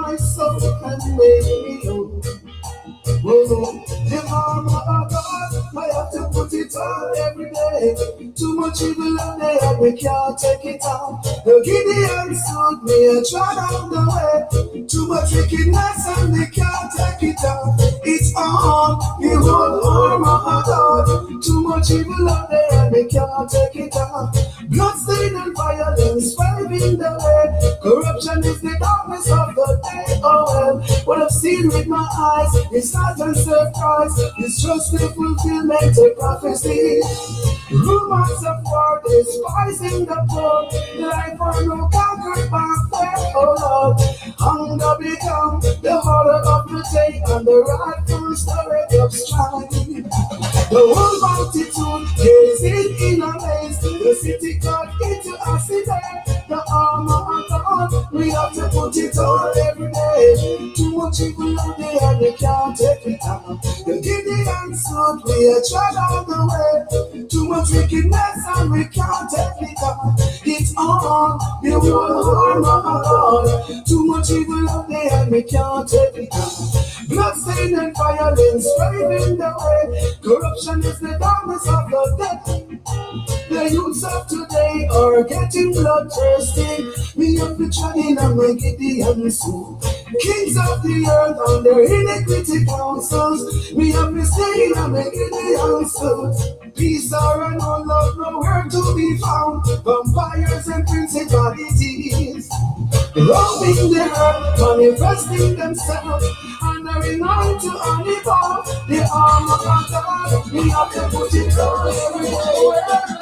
my soul and make me whole. Oh, the armor of God, I have to put it on every day. Too much evil out there, we can't take it on. The Gideon stood me and trod on the way. Too much wickedness and we can't take it on. It's on the whole armor of God. Too much evil out there and we can't take it on. Bloodstain and violence waving the way. Corruption is the darkness of the day. Oh well, what I've seen with my eyes is not a surprise. It's just the fulfillment of prophecy. Rumors of war despising the poor. Life are no conquered back there. Oh Lord, hunger become the horror of the day and the rightful story of strife. The whole multitude gazing in amaze. The city got into a city. The armor of God, we have to put it on every day. Too much evil out there and we can't take it on. The Gideon stood, we are tried on the way. Too much wickedness and we can't take it on. It's on the whole armor of God. Too much evil out there and we can't take it on. Bloodstain and violence driving the way. Corruption is the darkness of the dead. The youths of today are getting bloodthirsty. Me have to try in and make it the answer. Kings of the earth on their iniquity councils. Me have to stay and make it the answer. Peace are no love, nowhere to be found. Vampires and principalities roaming the earth, manifesting themselves, honoring on to Hannibal. The armor of God, we have to put it on everywhere.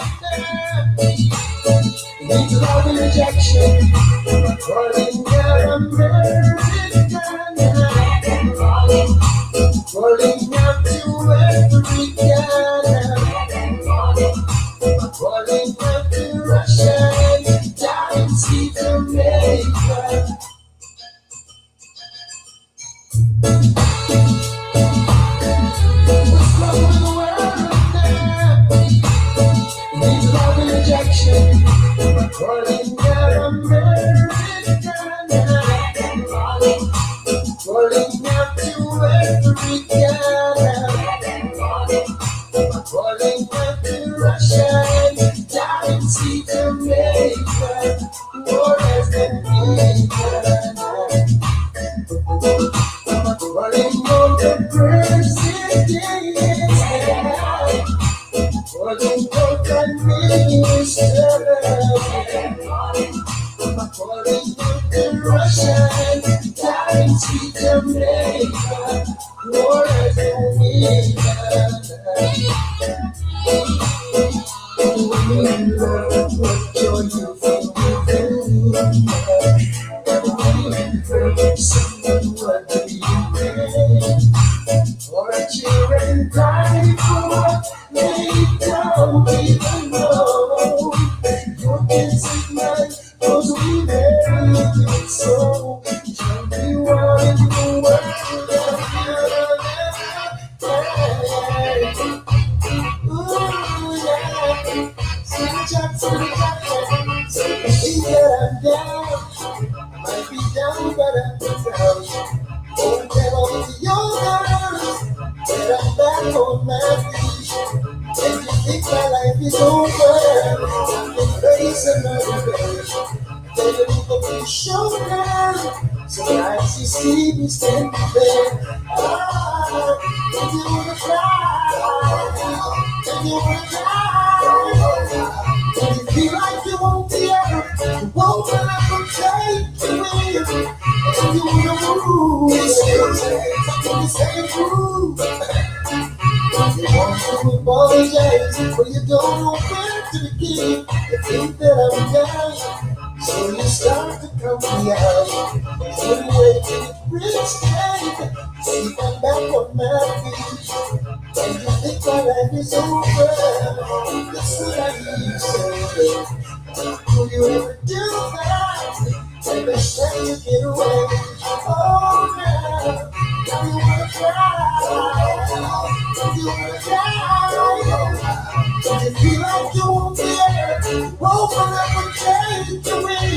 It's love and rejection, calling out American, calling out to Africa, calling out to Russia, down see Jamaica. What's wrong with the world now? It's love and rejection, calling out America, calling out to Africa, calling out to Russia, down see Jamaica. War has been begun. Calling on the president, calling on the minister, calling on the Russian, down to Jamaica. War has been begun. What joy you feel, someone what do you bring? For a children die for, they don't even know. Your kids and mine, cause we married it so. Tell me what in the world I'm down, might be down, but I'm down. Oh, tell all your girls that I'm back on my feet. If you think my life is over, then face another day. Then it will be show now. Sometimes you see me standing there. Ah, if you wanna cry, if you wanna cry, if you feel like you won't be ever, you won't ever take the wheel. If you wanna move, you stay true. If you want to apologize, but you don't know where to begin, you think that I'm down. So you start to come me out. So you wait till it reaches day. See I'm back on my feet. And you think my life is over. That's what I hear you say. Will you ever do that? Every time you get away. Oh now, if you wanna cry, if you wanna die, if you feel like you won't be there, open up and change your way.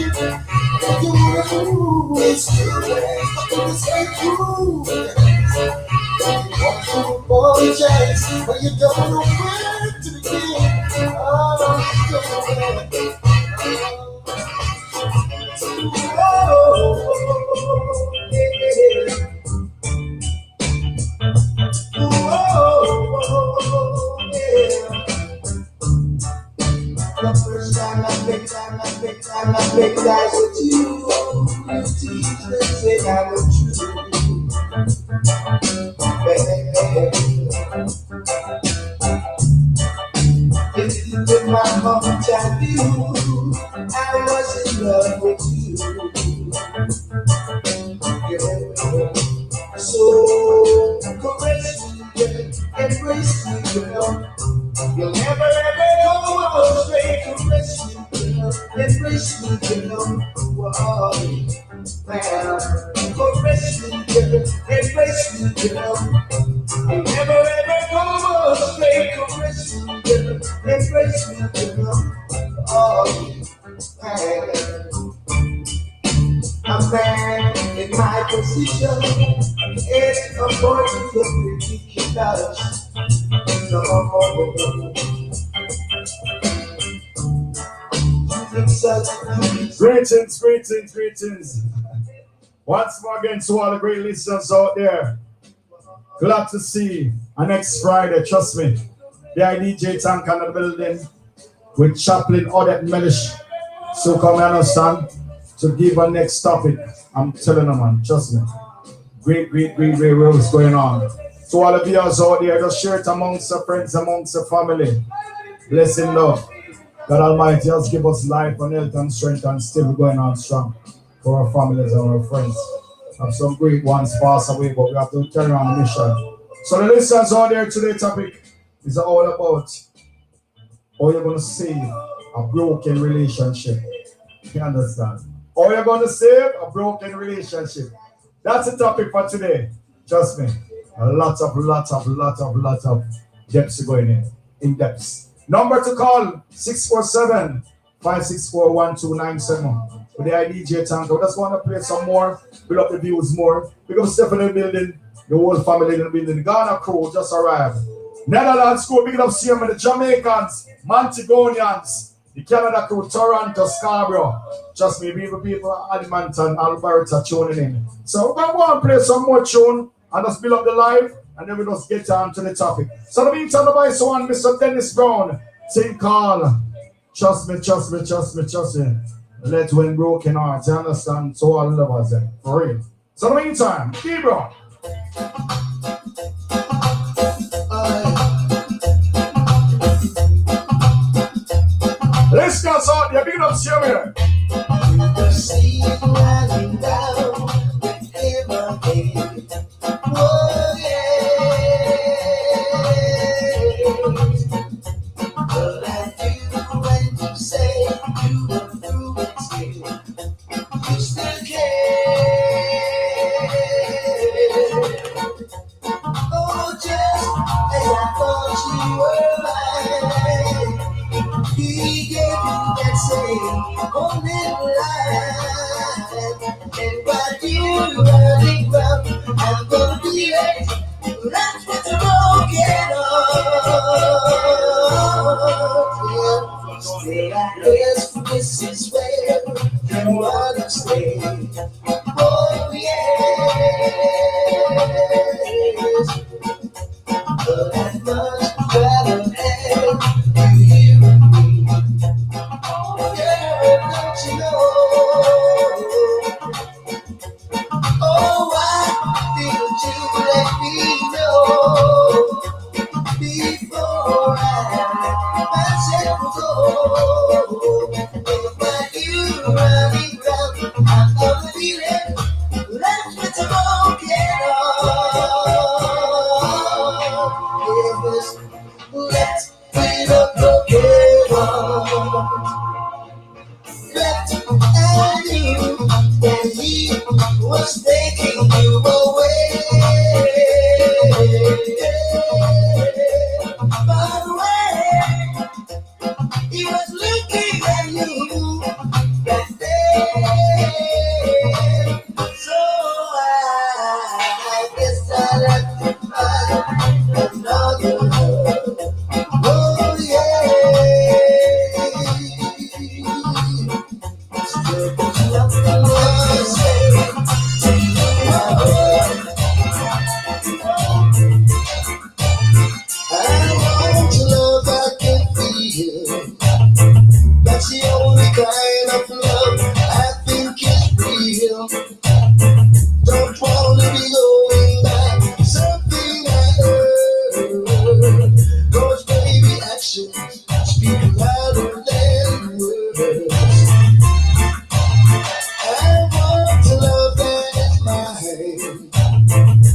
If you wanna move, it's too late. Stay true. Want to apologize, but you don't know where to begin. Oh, the first time I make eyes with you, you teach me, say I want you. If you took my heart and you, I was in love with you. Yeah. So caress me, yeah, embrace me, girl. You'll never ever go astray. Caress me, girl, embrace me, girl. Whoa. Caress me, girl, embrace me, girl. You'll never ever go astray. Caress me, girl, embrace me, girl. Oh, a man in my position is avoiding the ridiculous. No. Greetings. Once more again to all the great listeners out there. Glad to see you. Next Friday, trust me. The IDJ Tank on the building with Chaplain Odette Mellish. So come and understand to give a next topic. I'm telling them, man, trust me. Great what's going on. To all the viewers out there, just share it amongst your friends, amongst your family. Blessing love. God Almighty just give us life and health and strength and still going on strong for our families and our friends. Have some great ones pass away, but we have to carry on the mission. So the listeners out there, today's topic is all about how you're going to save a broken relationship. You understand? How you're going to save a broken relationship. That's the topic for today. Trust me. A lot of depths going in depths. Number to call 647-564-1297 with the IDJ Tank. I just want to play some more, build up the views more. Because Stephanie building, the whole family in the building. The Ghana crew just arrived. Netherlands crew, big up CM, the Jamaicans, Montegonians, the Canada crew, Toronto, Scarborough. Trust me, people Edmonton, Alberta tuning in. So we're going to play some more tune and just build up the live. And then we just get on to the topic. So the meantime, the vice one, Mr. Dennis Brown, sing call. Trust me. Let's win broken hearts. You understand? So all lovers then. For real. So the meantime, keep on. Let's go out there. Big up, Sierra. The sea running down with him again. Oh, but I do when you say you were through it still. You still care. Oh, just as I thought you were mine. He gave you that same only life. And while you're running round, I'm gonna be late. That's what's broken heart. Stay at rest, this is where you wanna stay. Oh yes, but I'd much rather have you here with me. Oh girl, don't you know? Oh, why didn't you let me know before I let myself go? While you running round, I'm gonna be left with a broken heart. Yes, left with a broken heart. Left and you, and he was taking you away. By the way, he was looking at you back then. So I left you find another love. Oh yeah. Still picking up the love. I want to love I can feel. That's the only kind of love I think is real. Don't wanna be going back. Something I heard. Those baby actions speak louder than words. I want to love that is mine.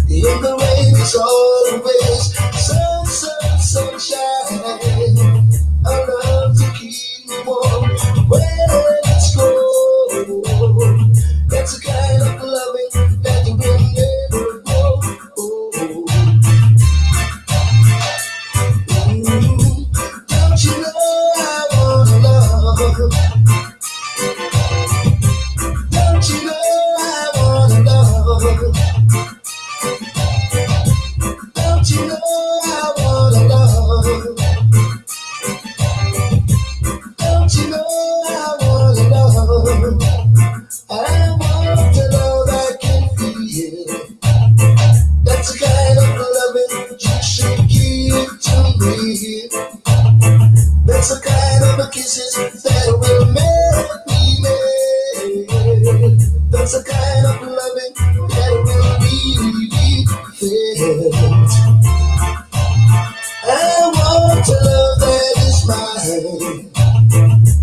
In the rain it's always sunshine. I love to keep me warm when it's cold. That's the kind of loving that you will never know. Don't you know I wanna love? Don't you know I wanna love? Don't you know I wanna love? Don't you know I wanna love? I want to love I can feel. That's the kind of loving you should give to me. That's the kind of kisses that will make me mad. That's the kind of loving that will be felt. I want to love that is mine.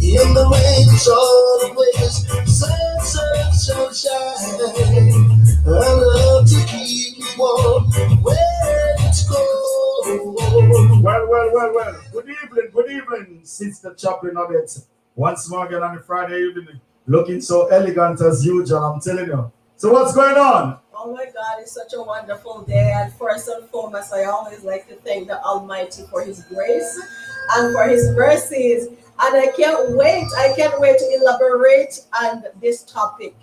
In the rain it's always sunshine. I love to keep me warm when it's cold. Well. Good evening, Sister Chaplain of it. Once more again on a Friday evening, looking so elegant as usual, I'm telling you. So what's going on? Oh my God, it's such a wonderful day. And first and foremost, I always like to thank the Almighty for His grace and for His mercies. And I can't wait to elaborate on this topic.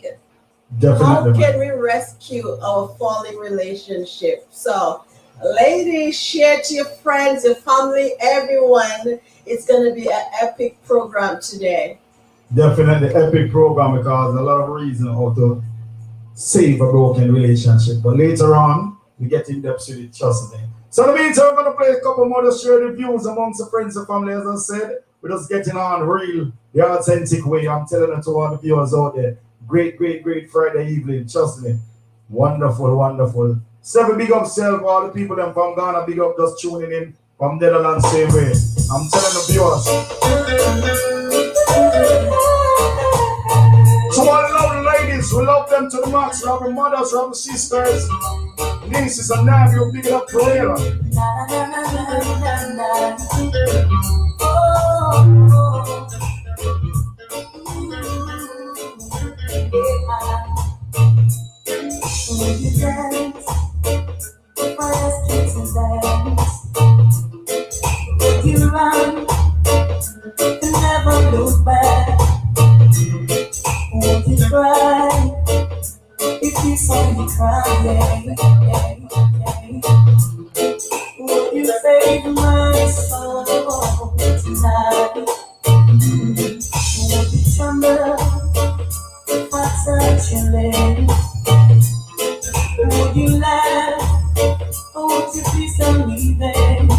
Definitely. How can we rescue our falling relationship? So, ladies, share to your friends, your family, everyone. It's going to be an epic program today. Definitely epic program because a lot of reasons how to save a broken relationship. But later on, we get in depth with it, trust me. So in the meantime, I'm going to play a couple more to share the views amongst the friends and family, as I said. We're just getting on real, the authentic way. I'm telling it to all the viewers out there. Great Friday evening, trust me. Wonderful. 7 big up self, all the people them from Ghana, big up just tuning in from Netherlands, same way. I'm telling the viewers. So all lovely ladies, we love them to the max. We have our mothers, we have our sisters, nieces and nephews, big up Pereira. When you dance, my ass kicks and dance. When you run, you never look back. When you cry, if you saw me crying, would you save my soul tonight? Would you tremble if I touch your lips? Would you laugh, or would you please tell me this?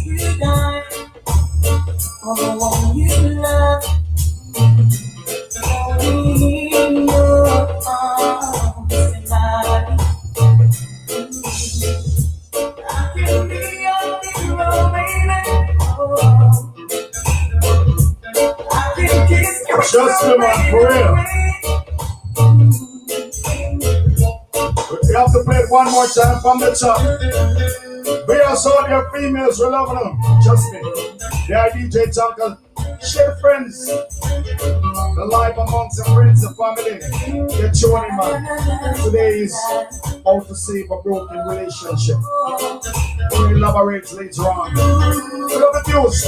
Would you die for the one you love? Only in your arms tonight. I can be your hero, baby. Oh, I can kiss your Just come on, for real. We have to play it one more time from the top. We also their females, we love them. Trust me. They are DJ Jungle. Share friends. The life amongst the friends and family. Get tuning, man. Today is how to save a broken relationship. We'll elaborate later on. We love the views.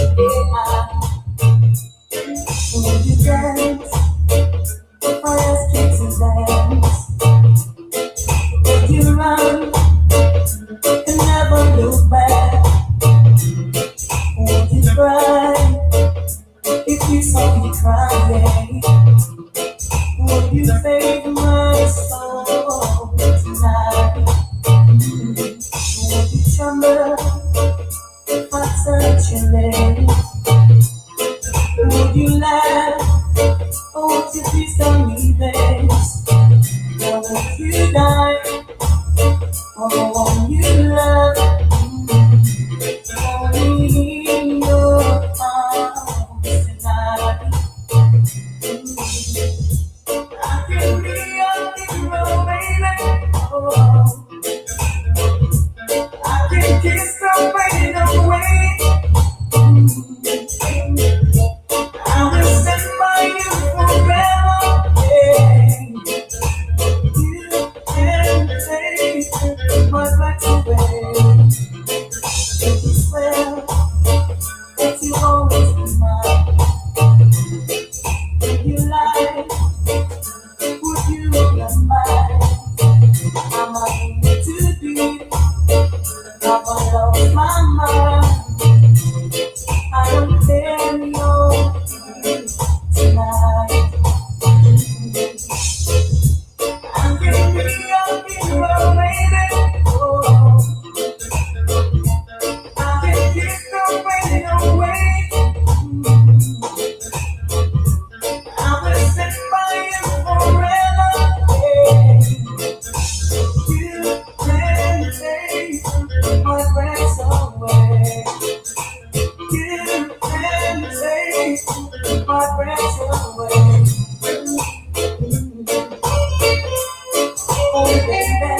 When you dance, if I ask you to dance, would you run? you die for the one you love. Only in your arms tonight. I can be your hero, baby. Oh, I can kiss the pain away. I will stand by you forever. Yeah. You can take my life away. Well, that you always be mine. If you lie, would you be mine? I'm in too deep. I've lost my mind. I don't care no tonight. I'm gonna be your hero, baby. Oh, I can kiss the pain away. I will stand by you forever. Yeah. You can take my breath away. You can take my breath away. Oh, baby.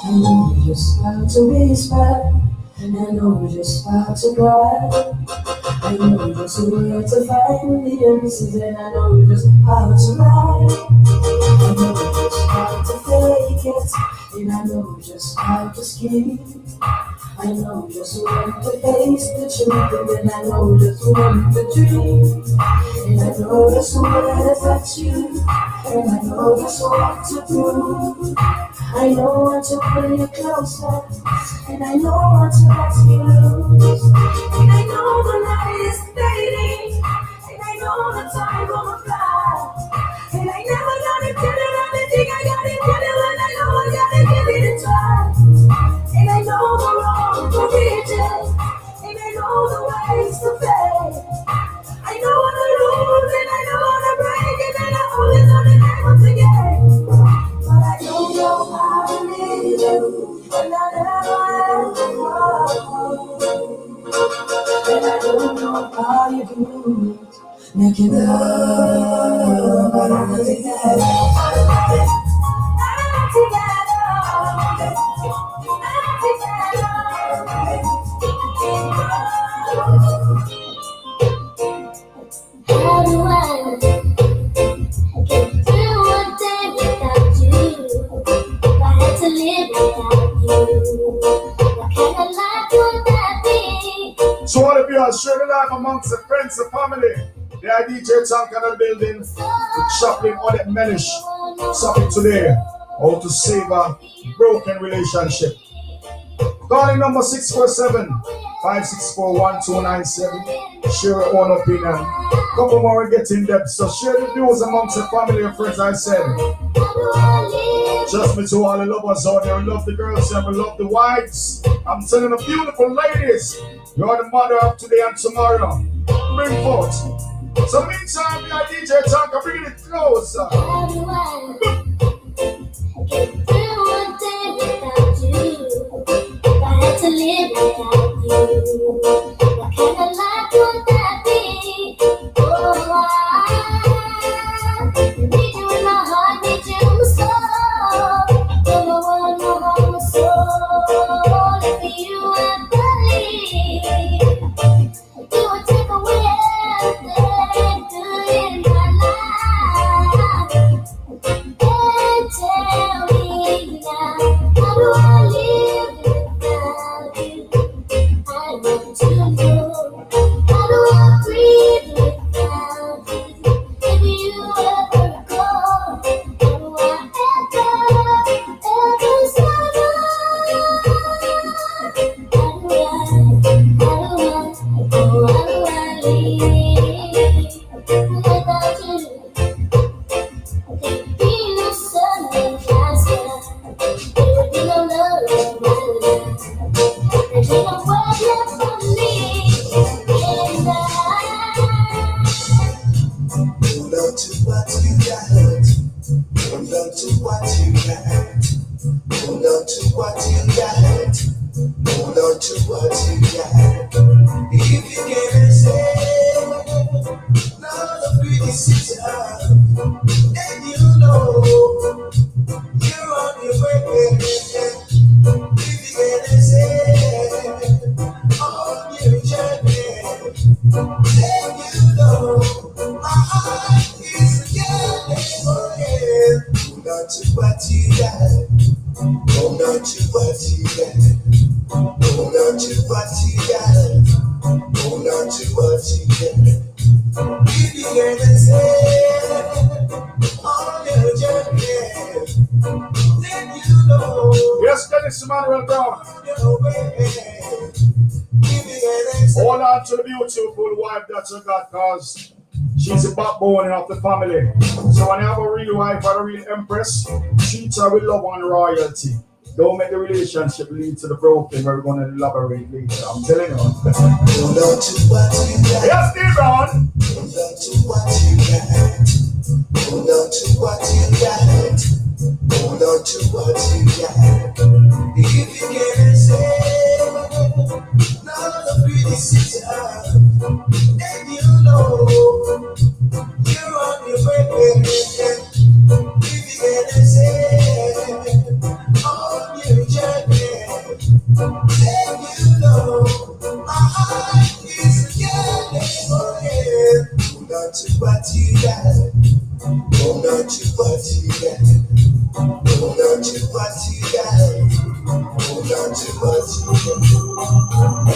I know you're just about to whisper, and I know you're just about to cry. I know you're just about to find the answers, and I know you're just about to lie. I know you're just about to fake it, and I know you're just about to scheme. I know just want to face the truth, and then I know just want to dream. And I know just want to touch you, and I know just what to prove. I know what to pull you closer, and I know what to let you loose. And I know the night is fading, and I know the time gonna fly. And I never gotta tell you everything I gotta tell you, and I know I gotta give it a try. And I know the road to reach it, and I know the ways to fail. I know how to lose, and I know how to break, and I only know the name of the game. But I don't know how to leave you, and I never ever. And I don't know how you do it. Make it love, but I'm not together. How do I get through a day without you? If I had to live without you, what kind of life would that be? So all of you are sharing life amongst the friends and family. They are DJ Tank in the building with Chaplain Odette Melish. Something today, how to save a broken relationship. Calling number 647-564-1297. Share your own opinion. Couple more get in depth. So share the views amongst the family and friends. I said, just me to all the lovers out there. We love the girls and we love the wives. I'm telling the beautiful ladies, you're the mother of today and tomorrow. Bring forth. So meantime, we are DJ Tank, bring it closer. How do I get through a day without you? If I had to live without you, what kind of life would that be? Oh, I need you in my heart, need you in my soul. You're the one who holds my soul. If you I believe, you would take away everything good in my life. And tell me now, how do I live without you? I want to know, how do on to what you got. If you can't say not a pretty situation, then you know you're on your way. If you can't say on your journey, then you know my heart is yearning for you. Hold on to what you got. Hold on to what you got. Hold on to what you got. Hold on to what you got. If you can't say on your journey, then you know. Yes, Dennis Emmanuel Brown. Your way. If you can't say Hold on to the beautiful wife that you got, cause she's the backbone of the family. So when you have a real wife or a real empress, treat her with love and royalty. Don't make the relationship lead to the broken. We're going to elaborate later. I'm telling you. hold on to what you got. Yes, Steve Brown. Hold on to what you got. Hold on to what you got. Hold on to what you got. If you can't say not a pretty situation, then you know you're on your way. If you can't say on your journey, then you know my heart is yearning for you. Hold on to what you got. Hold on to what you got. Hold on to what you got. Hold on to what you got.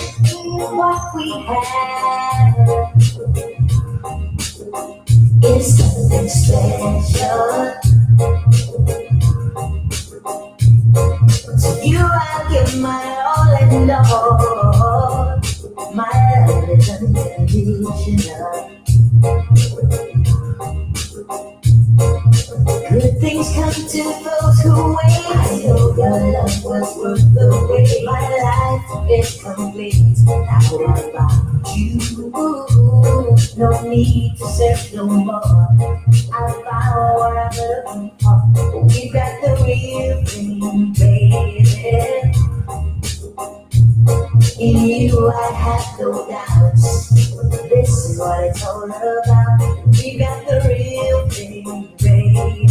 What we have is something special. To you I'll give my all and all. My love is unconditional. Good things come to those who wait. I know your love was worth the wait. My life is complete. Now what about you? No need to search no more. I found what I'm looking for. We got the real thing, baby. In you I have no doubts. This is what it's all about. We got the real thing, baby.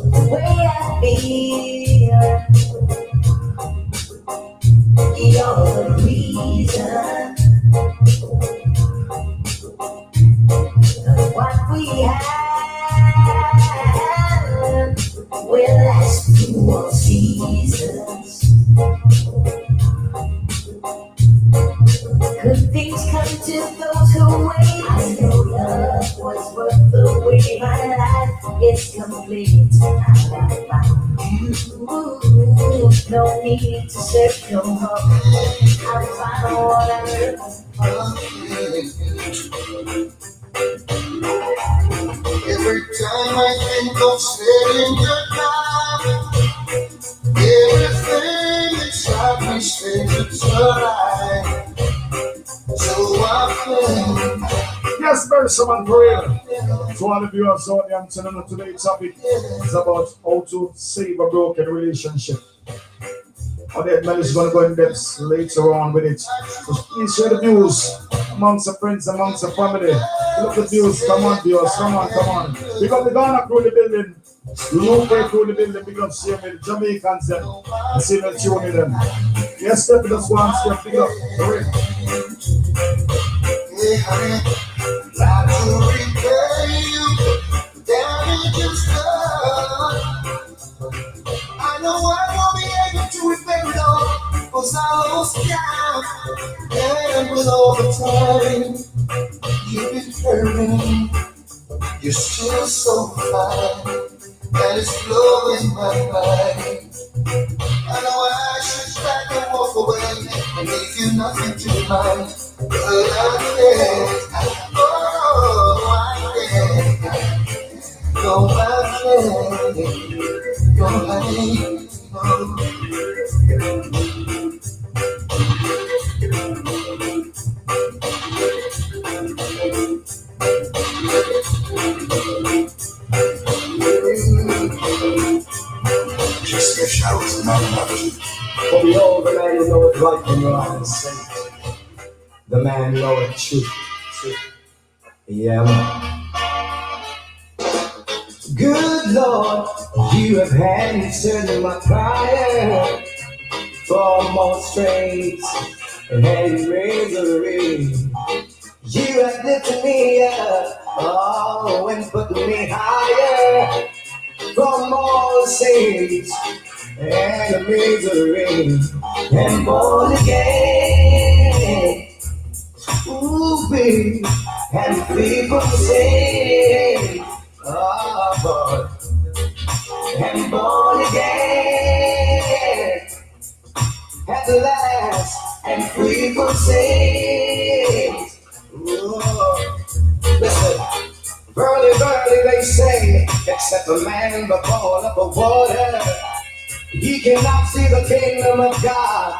The way I feel, you're the reason. What we have will last through all seasons. Good things come to those who wait. I know love was worth the wait. My life is complete. I found you. No need to search no more. I found what I'm looking for. Every time I think of saying goodbye, everything inside me says it's alright. So I Yes, very someone for real. So all the viewers out there, I'm telling you today's topic is about how to save a broken relationship. Odette Mel is going to go in depth later on with it. So please share the views amongst the friends, amongst the family. Look at the views. Come on, viewers. Come on, come on. Because we're going to through the building. Local through the building because see me Jamaicans them. I see them tuning them. Yes, step just one step big up. Correct. like to repay you the damages done. I know I won't be able to repay it all, 'cause I lost count. And with all the time you've been hurting, you're still so fine, and it's blowing my mind. I know I should back and walk away and leave you nothing to mind, but I can't. Oh, I can't. No, I can't. No, I just wish I was not enough to For behold, the man who knoweth right from wrong is safe. The man knoweth truth. Yeah, man. Good Lord, you have answered my prayer for more strength and misery. You have lifted me up, oh, and put me higher from all sins and misery, and born again. Ooh, baby, and people say, oh, boy, and born again at last, and people say, oh, listen, burly, they say, except a man born of the water, he cannot see the kingdom of God.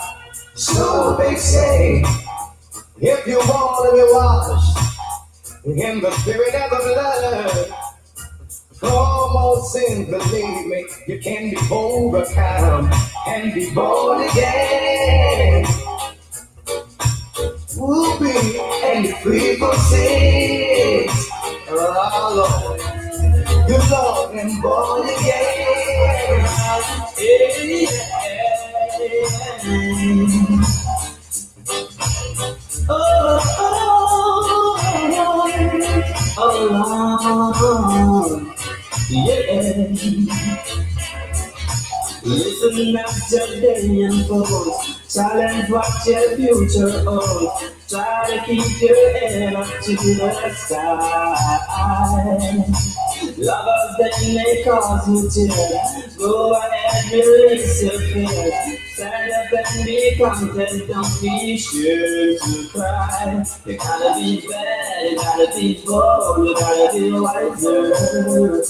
So they say, if you want to be washed in the spirit of the blood, come on, sin, believe me, you can be overcome and be born again. We'll be and free from sin. Oh, Lord, good Lord, and born again. Oh, yeah. Listen up today and folks, challenge what your future holds. Try to keep your head up to the sky. Lovers, they may cause you tears. Go ahead, release your fears. Stand up and be content, don't be sure to cry. You gotta be bad, you gotta be bold, you gotta be wiser.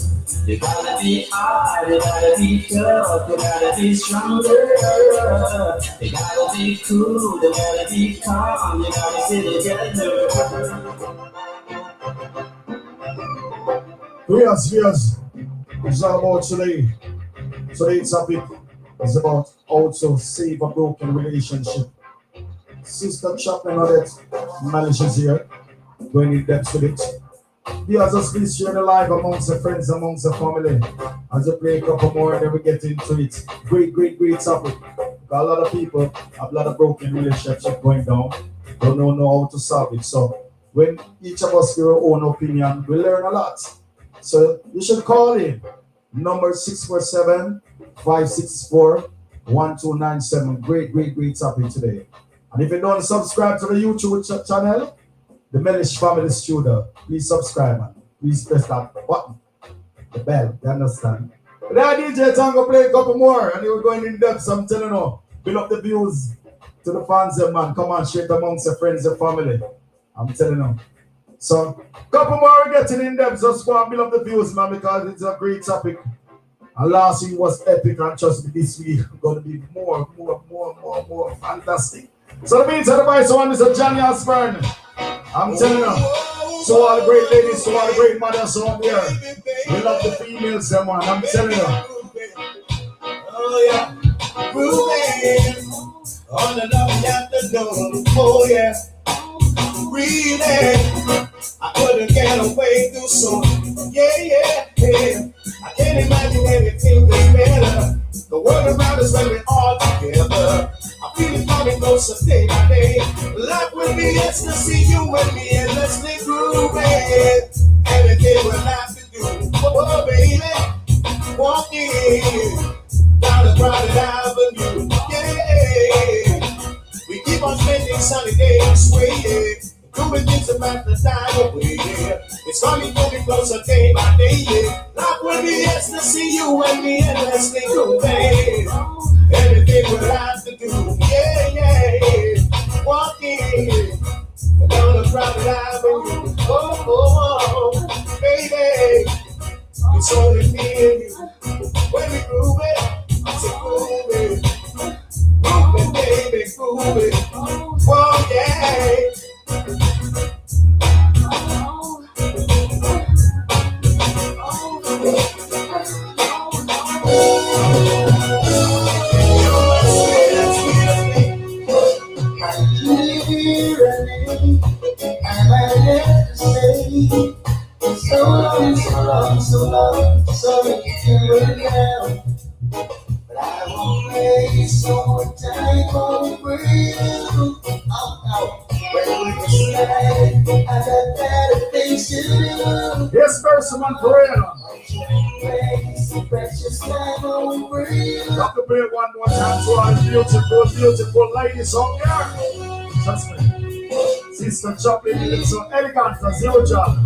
You gotta be hard, you gotta be tough, you gotta be stronger. You gotta be cool, you gotta be calm, you gotta sit together. Yes. It's all about today. Today's topic is about how to save a broken relationship. Sister Chaplain Odette Malish is here, going in depth with it. Just please share the live amongst the friends, amongst the family. As you play a couple more, then we get into it. Great topic. Got a lot of people have a lot of broken relationships going down. Don't know how to solve it. So when each of us give our own opinion, we learn a lot. So you should call in. Number 647-564-1297. Great topic today. And if you don't subscribe to the YouTube channel, the Melish Family Studio, please subscribe, man. Please press that button, the bell, you understand? But now DJ Tango play a couple more, and we're going in depth, so I'm telling you, build up the views to the fans, man. Come on, share it amongst your friends and family. I'm telling you. So, couple more we're getting in depth, just go and build up the views, man, because it's a great topic. And last week was epic, and trust me, this week is going to be more fantastic. So the meantime, the vice one is a Johnny Osborne. I'm telling you, so all the great ladies, so all the great mothers out there, we love the females, man. I'm telling you. Oh yeah, grooving on the long afternoon. Oh yeah, breathing. I couldn't get away too soon. Yeah. I can't imagine anything that's better. The world around us when we're all together. I feel it coming closer day by day. Life with me is to see you and me endlessly grooving. Everything we'll have to do. Oh baby, walking down the crowded avenue. Yeah, we keep on spending sunny days swaying. Doing things about the time away, yeah. It's coming closer day by day, yeah. Life with me is to see you and me endlessly grooving. Everything we'll have to do, yeah. Walking down the crowded avenue, oh, baby. It's only me and you. When we groove it, it's a grooving. Grooving, baby, grooving. Oh, yeah. long, sorry if you were down. But I won't waste no more time over you. When we decide, I got better things to do. Yes, person, man, prayer. Waste precious time over you. Got to play one more time to our beautiful, beautiful ladies out there. Trust me. Sister Choplin, you look so elegant as your job.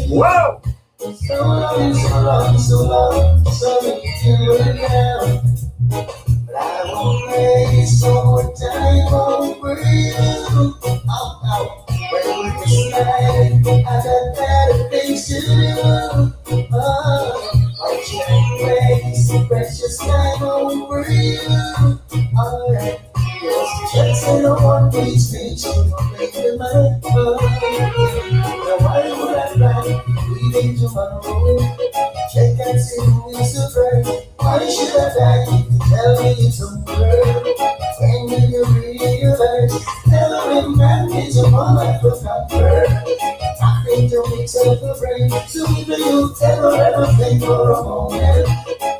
Wow! So long, so long, so long, sorry you were down. But I won't waste no more time over you. When we decide, I got better things to do. I can't waste precious time over you. Alright, yes, just no one needs me, so I'm making my now why would I lie? Leaving tomorrow. Check and see who is the first. Why should I die? Tell me it's over. When will you realize? Every man is a woman for comfort. Nothing to mix up the brain. So even you tell her everything for a moment.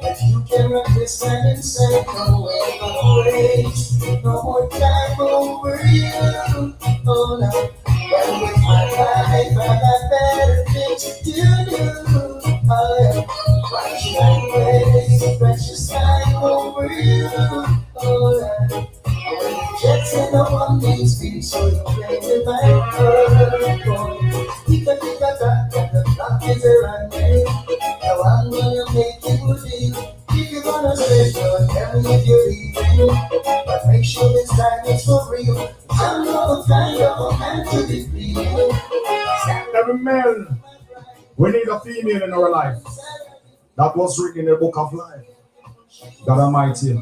But you can run this man and say, no way, no way. No more time over you. Oh no. Well, with my life, I got better things to do. Why should I waste precious time over you? When you jet and no one needs me, so you play with my heart. Tika-tika-taka, the clock is a running. Now I'm gonna make you deal. If you're gonna stay, tell me if you're leaving. But make sure this time is for real. I'm not kind of a man to be pleasing. Every male, we need a female in our life. That was written in the book of life. God Almighty,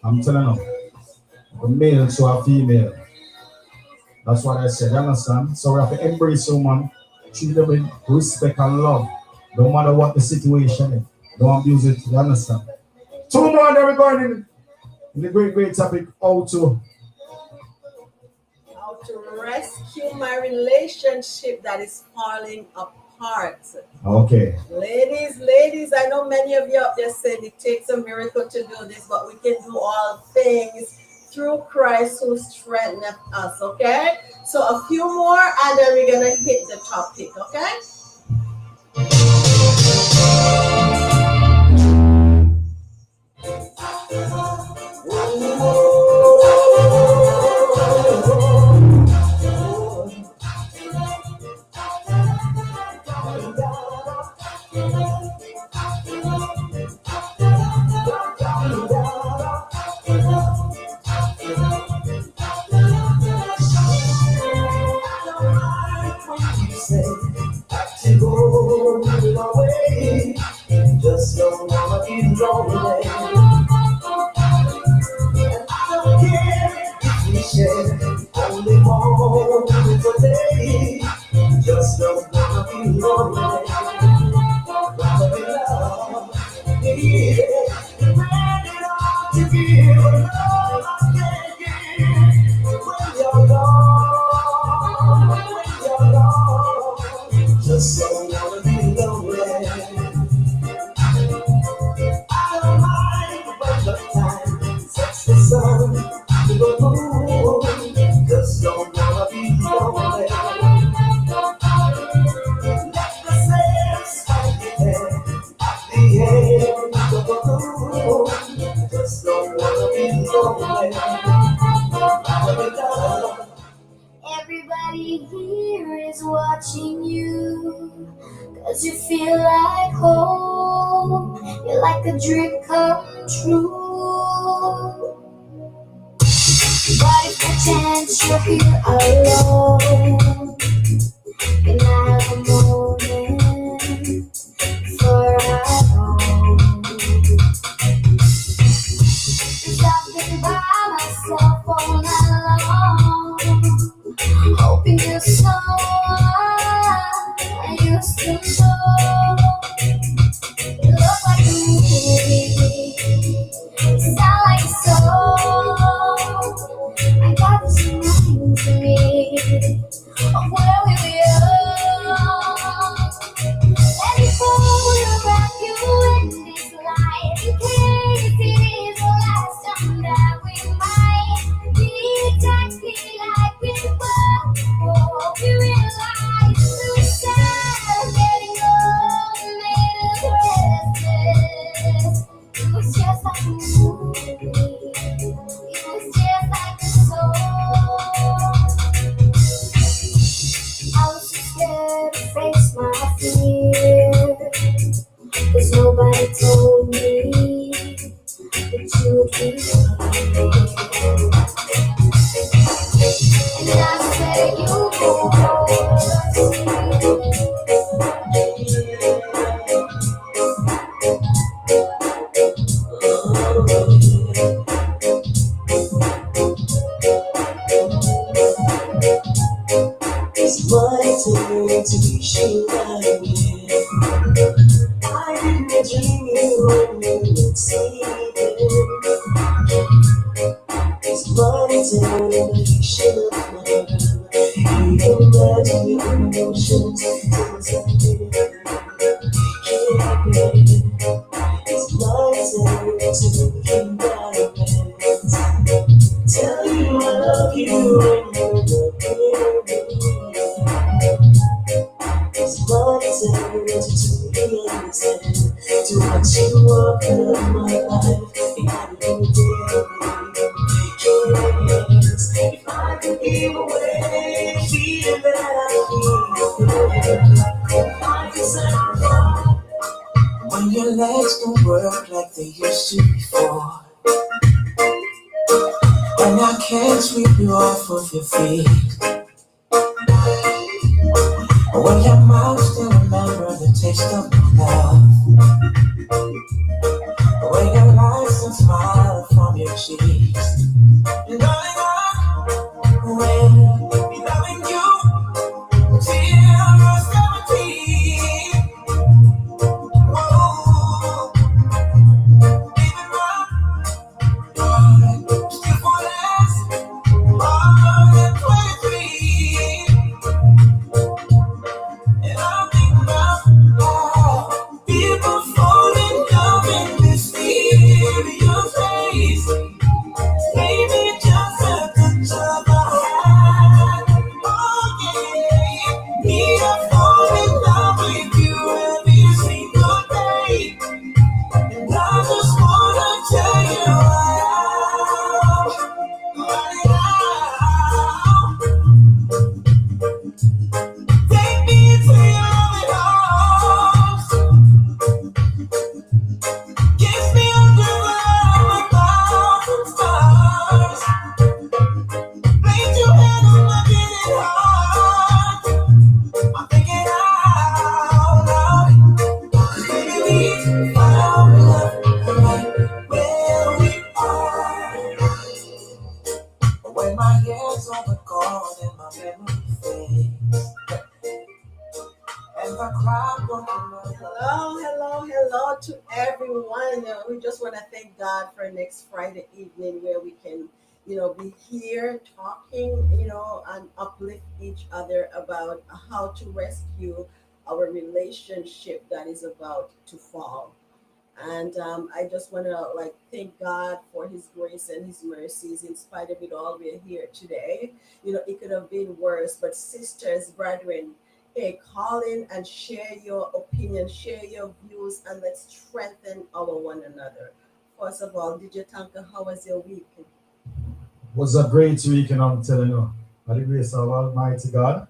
I'm telling you, a male to a female. That's what I said, you understand? So we have to embrace women, treat them with respect and love, no matter what the situation is. Don't abuse it, you understand? Two more, and then we're going in the great topic, how to rescue my relationship that is falling apart. Okay. Ladies, I know many of you up there said it takes a miracle to do this, but we can do all things through Christ who strengtheneth us, okay? So a few more and then we're going to hit the topic, okay? Just don't wanna be lonely. And I don't care if we share only one today. Just don't wanna be lonely. Wanna be loved. Yeah. Ready to give love I can't give. When you're gone, just don't wanna be lonely. The sun to the moon, just don't wanna be lonely. Let the sails find you there at the end of the moon. Just don't wanna be lonely. Everybody here is watching you, 'cause you feel like home. You're like a dream come true. But if the chance you're here alone, can I have a moment for our own? 'Cause I've been by myself all night long, hoping you're someone I used to know. You look like a movie, sound like a song. I got this reminds me of where we were young. And And I say you it's my turn to be sure again. I didn't dream you when you would see them. It's my turn to be sure of my heart. You imagine your emotions till something. It's my turn to be embarrassed. Tell you I love you when you're not near me. It's my turn to be understand. To watch you walk out of my life. If I could yes, if I could give away the feeling that I feel, if I could sacrifice. When your legs don't work like they used to before. When I can't sweep you off of your feet. When your mouth still remember the taste of my love. When your lights still smile from your cheeks. Darling, I will be loving you till you're 17. Whoa, baby, my heart still won't last more than 23. And I'm thinking about how people fall in love in mysterious ways. Maybe just a touch of a hand. Oh yeah, me I fall in love with you every single day. And I just wanna tell you take me to your loving arms. Kiss me under a thousand stars. Place your hand on my beating heart. I'm thinking out loud. 'Cause baby, we found love right where we are. But when my years over gone and my memory fades, and the crowd won't Hello to everyone. We just want to thank God for next Friday evening where we can, be here talking, and uplift each other about how to rescue our relationship that is about to fall. And I just want to thank God for His grace and His mercies. In spite of it all, we're here today. It could have been worse, but sisters, brethren, hey, call in and share your opinion, share your views, and let's strengthen our one another. First of all, did you thank her? How was your week? Was a great week, and I'm telling you, by the grace of Almighty God,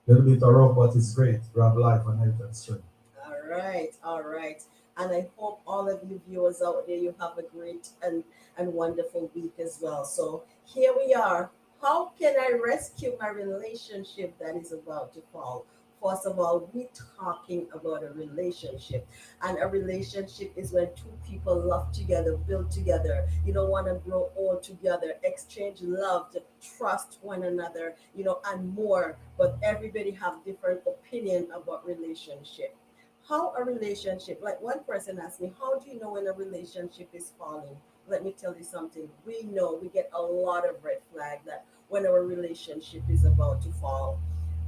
a little bit rough, but it's great. We have life and health and strength. All right, all right. And I hope all of you viewers out there, you have a great and wonderful week as well. So here we are. How can I rescue my relationship that is about to fall? First of all, we're talking about a relationship. And a relationship is when two people love together, build together, want to grow old together, exchange love, to trust one another, and more. But everybody have different opinion about relationship. How a relationship, like one person asked me, how do you know when a relationship is falling? Let me tell you something. We know, we get a lot of red flag that when our relationship is about to fall.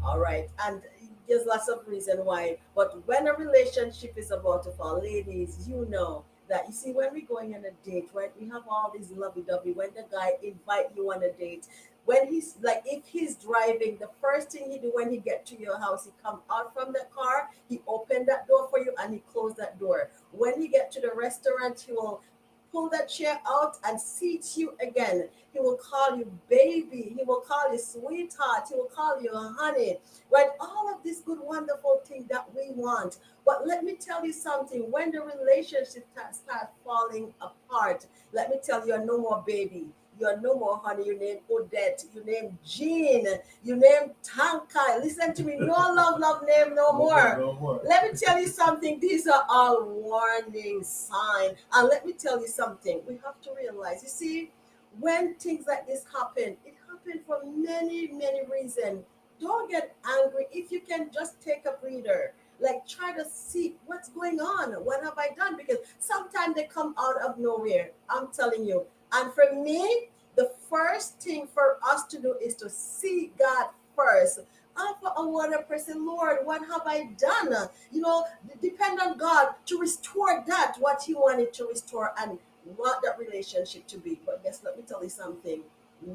All right. And there's lots of reason why. But when a relationship is about to fall, ladies, that you see when we're going on a date, right? We have all these lovey-dovey. When the guy invite you on a date, when he's like, if he's driving, the first thing he do when he get to your house, he come out from the car, he open that door for you, and he close that door. When he get to the restaurant, he will pull that chair out and seat you again. He will call you baby. He will call you sweetheart. He will call you honey. Right? All of these good, wonderful things that we want. But let me tell you something. When the relationship starts falling apart, let me tell you, you're no more baby. You're no more honey. You name Odette. You name Jean. You name Tankai. Listen to me. No love name no more. No more. Let me tell you something. These are all warning signs. And let me tell you something. We have to realize, you see, when things like this happen, it happened for many reasons. Don't get angry. If you can just take a breather, like try to see what's going on. What have I done? Because sometimes they come out of nowhere. I'm telling you. And for me, the first thing for us to do is to see God first. Offer a word of praise, say, Lord, what have I done? Depend on God to restore that, what He wanted to restore and want that relationship to be. But guess, let me tell you something.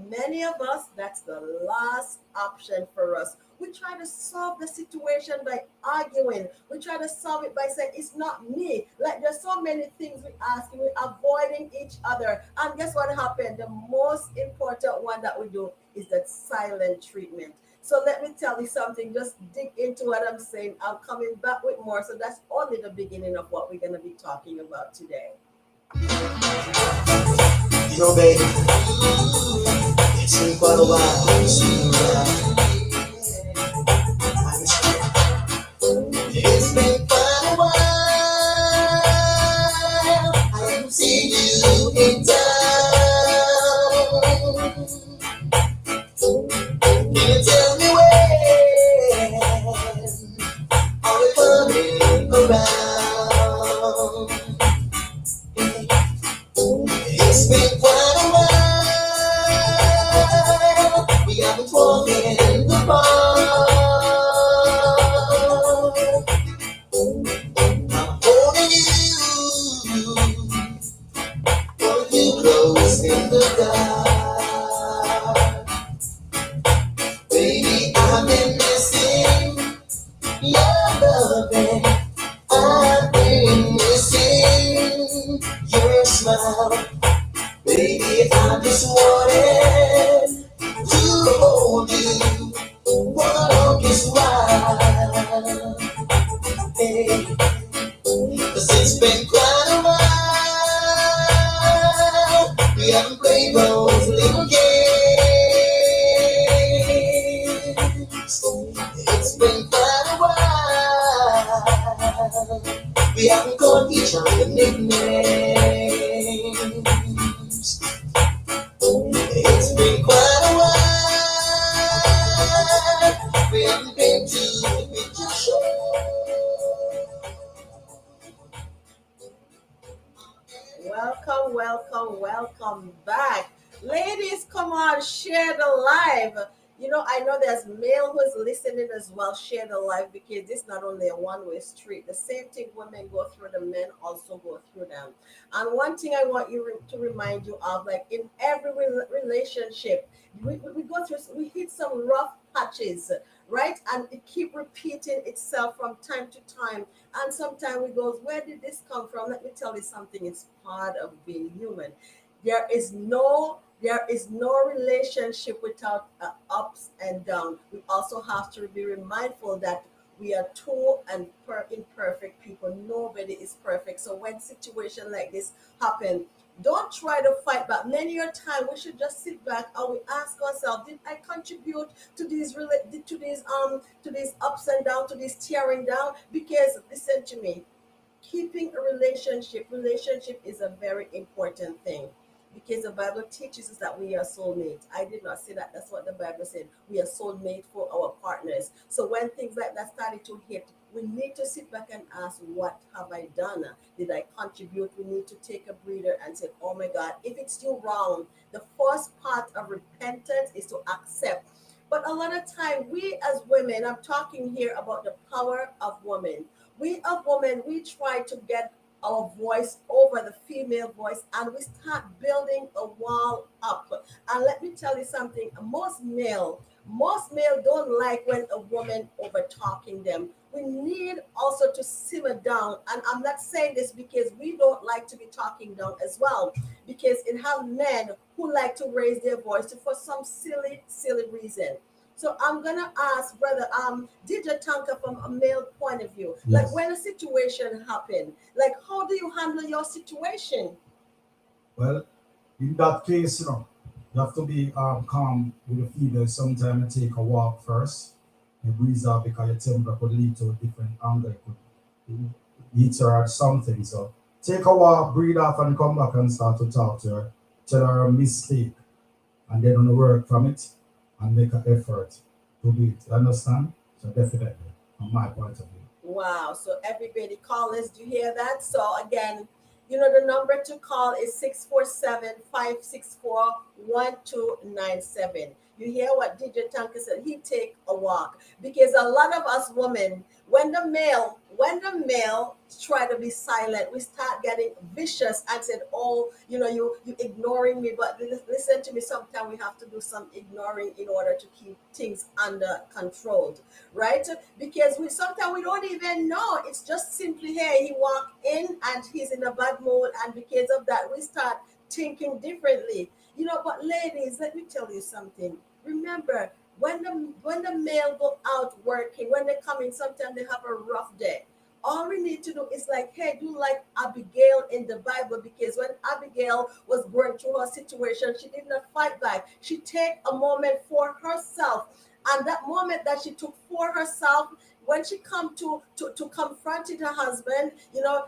Many of us, that's the last option for us. We try to solve the situation by arguing. We try to solve it by saying, it's not me. Like there's so many things we ask, we're avoiding each other. And guess what happened? The most important one that we do is that silent treatment. So let me tell you something, just dig into what I'm saying. I'm coming back with more. So that's only the beginning of what we're going to be talking about today. Baby, it's been quite a while. It's been quite a while. I haven't seen you in town. Can you tell me when? Are we coming around? It's been quite a while. We haven't walking in the park. I'm holding you close in the dark. Baby, I've been missing your loving. I've been missing your smile. Baby, I just wanted to hold you one longest while. Hey, 'cause it's been quite a while. We haven't played those little games. It's been quite a while. We haven't called each other nicknames. It's been quite a while. We haven't been to the picture show. Welcome back. Ladies, come on, share the live. I know there's male who's listening as well. Share the live because this is not only a one-way street. The same thing women go through, the men also go through them. And one thing I want to remind you of, like in every relationship, we go through, we hit some rough patches, right? And it keep repeating itself from time to time. And sometimes we go, where did this come from? Let me tell you something. It's part of being human. There is no relationship without ups and downs. We also have to be mindful that we are two and imperfect people. Nobody is perfect. So when situation like this happen, don't try to fight back. Many a time we should just sit back and we ask ourselves, did I contribute to these ups and downs, to this tearing down? Because listen to me, keeping a relationship is a very important thing. Because the Bible teaches us that we are soulmates. I did not say that. That's what the Bible said. We are soulmates for our partners. So when things like that started to hit, we need to sit back and ask, what have I done? Did I contribute? We need to take a breather and say, oh my God, if it's still wrong, the first part of repentance is to accept. But a lot of time, we as women, I'm talking here about the power of women. We as women, we try to get our voice over the female voice and we start building a wall up. And let me tell you something, most male don't like when a woman over talking them. we need also to simmer down. And I'm not saying this because we don't like to be talking down as well, because it have men who like to raise their voice for some silly reason. So I'm gonna ask brother DJ Tanka from a male point of view. Like Yes. when a situation happen, like how do you handle your situation? Well, in that case, you have to be calm with the female. Sometimes you take a walk first. You breathe out because your temper could lead to a different angle. It could hit her at something. So take a walk, breathe off, and come back and start to talk to her. Tell her a mistake, and then on the work from it and make an effort to do it. You understand? So definitely, from my point of view. Wow. So everybody callers, do you hear that? So again, the number to call is 647-564-1297. You hear what DJ Tanka said? He take a walk. Because a lot of us women, when the male try to be silent, we start getting vicious and said, oh, you ignoring me. But listen to me, sometimes we have to do some ignoring in order to keep things under control, right? Because sometimes we don't even know. It's just simply, hey, he walked in and he's in a bad mood, and because of that, we start thinking differently. But ladies, let me tell you something. Remember, when the male go out working, when they come in, sometimes they have a rough day. All we need to do is like, hey, do like Abigail in the Bible, because when Abigail was going through her situation, she did not fight back. She take a moment for herself. And that moment that she took for herself, when she come to confront her husband,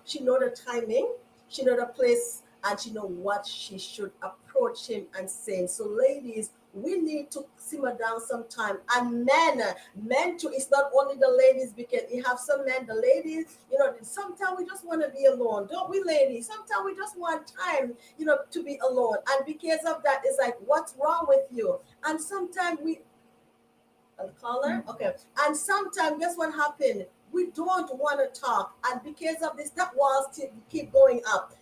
she know the timing, she know the place, and she know what she should approach him and say. So ladies, we need to simmer down sometime. And men too, it's not only the ladies, because you have some men, the ladies, sometimes we just want to be alone, don't we, ladies? Sometimes we just want time, to be alone. And because of that, it's like, what's wrong with you? And sometimes a caller? Okay. And sometimes, guess what happened? We don't want to talk. And because of this, that walls keep going up.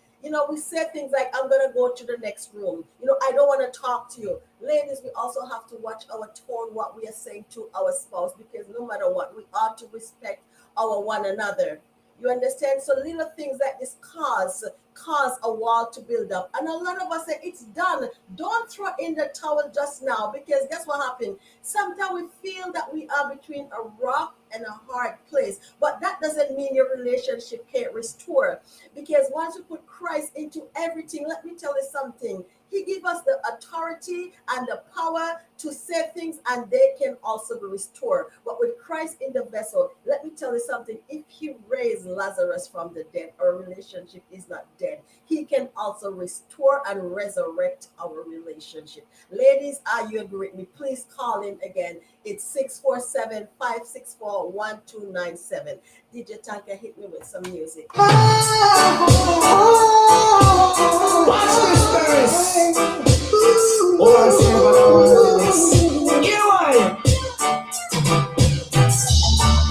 We say things like, I'm going to go to the next room. I don't want to talk to you. Ladies, we also have to watch our tone, what we are saying to our spouse, because no matter what, we ought to respect our one another. You understand? So little things like this cause a wall to build up. And a lot of us say, it's done. Don't throw in the towel just now, because guess what happened? Sometimes we feel that we are between a rock and a hard place. But that doesn't mean your relationship can't restore. Because once you put Christ into everything, let me tell you something. He gives us the authority and the power to say things, and they can also be restored. But with Christ in the vessel, let me tell you something. If he raised Lazarus from the dead, our relationship is not dead. He can also restore and resurrect our relationship. Ladies, are you agree with me? Please call in again. It's 647-564-1297. DJ Tanka, hit me with some music. Watch this, Paris. Oh, I'm saying what I want to do. You are.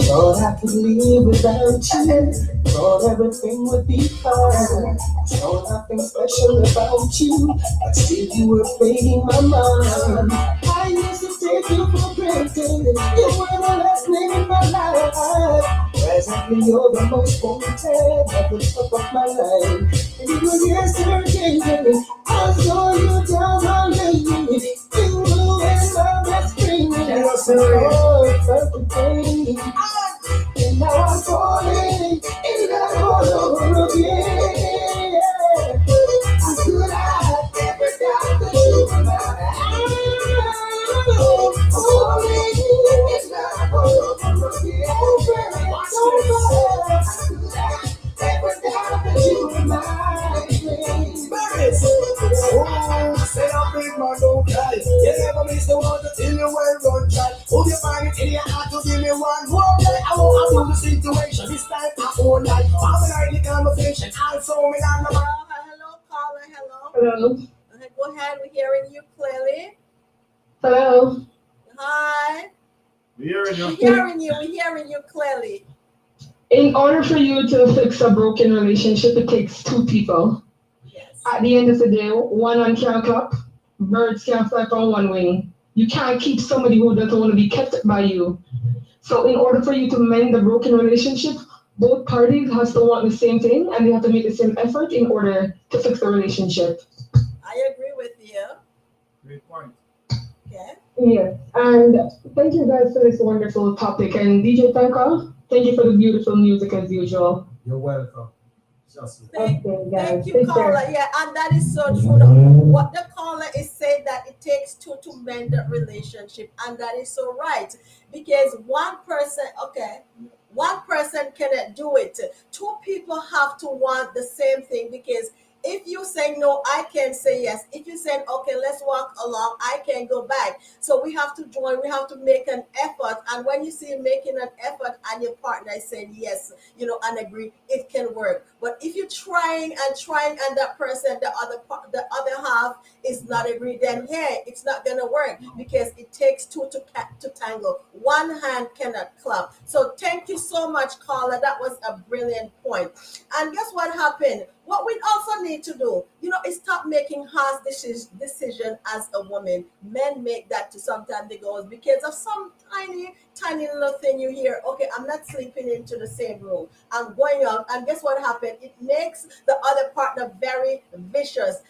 Thought I could live without you. Thought everything would be fine. Saw nothing special about you, but still you were playing my mind. I used to take you for granted. You were the last name in my life. Presently you're the most wanted at the top of my life. And it was yesterday I saw you down my lane. You were my best friend. Oh, perfect thing. And now I'm falling in love all over again. How could I have ever doubted that you were mine? Falling in love all over again. So bad. How could I ever doubt that you were mine? Spirits. Oh, say I'm big man, don't cry. You never miss the one till you well run dry. Hold your fire in your heart to give me one more day. I won't have the situation. This time I won't lie. I'm the conversation. I'll show me on the Hello, caller. Hello. Hello. Go ahead. We're hearing you clearly. Hello. Hi. We're hearing you. We're hearing you clearly. In order for you to fix a broken relationship, it takes two people. Yes. At the end of the day, one hand can't clap, birds can't fly on one wing. You can't keep somebody who doesn't want to be kept by you. So in order for you to mend the broken relationship, both parties has to want the same thing and they have to make the same effort in order to fix the relationship. I agree with you. Great point. Okay. Yes, and thank you guys for this wonderful topic. And DJ Tanka, thank you for the beautiful music as usual. You're welcome. Just Thank, Okay, thank guys, you, take caller. care. Yeah, and that is so true. What the caller is saying that it takes two to mend a relationship, and that is so right. Because one person, okay, one person cannot do it. Two people have to want the same thing because if you say no, I can say yes. If you say okay, let's walk along, I can go back. So we have to join. We have to make an effort. And when you see making an effort and your partner is saying yes, and agree, it can work. But if you're trying and that person, the other half is not agree, then hey, it's not gonna work because it takes two to tangle. One hand cannot clap. So thank you so much, caller. That was a brilliant point. And guess what happened? What we also need to do, is stop making harsh decision as a woman. Men make that to sometimes they go because of some tiny little thing you hear. Okay, I'm not sleeping into the same room. I'm going out, and guess what happened? It makes the other partner very vicious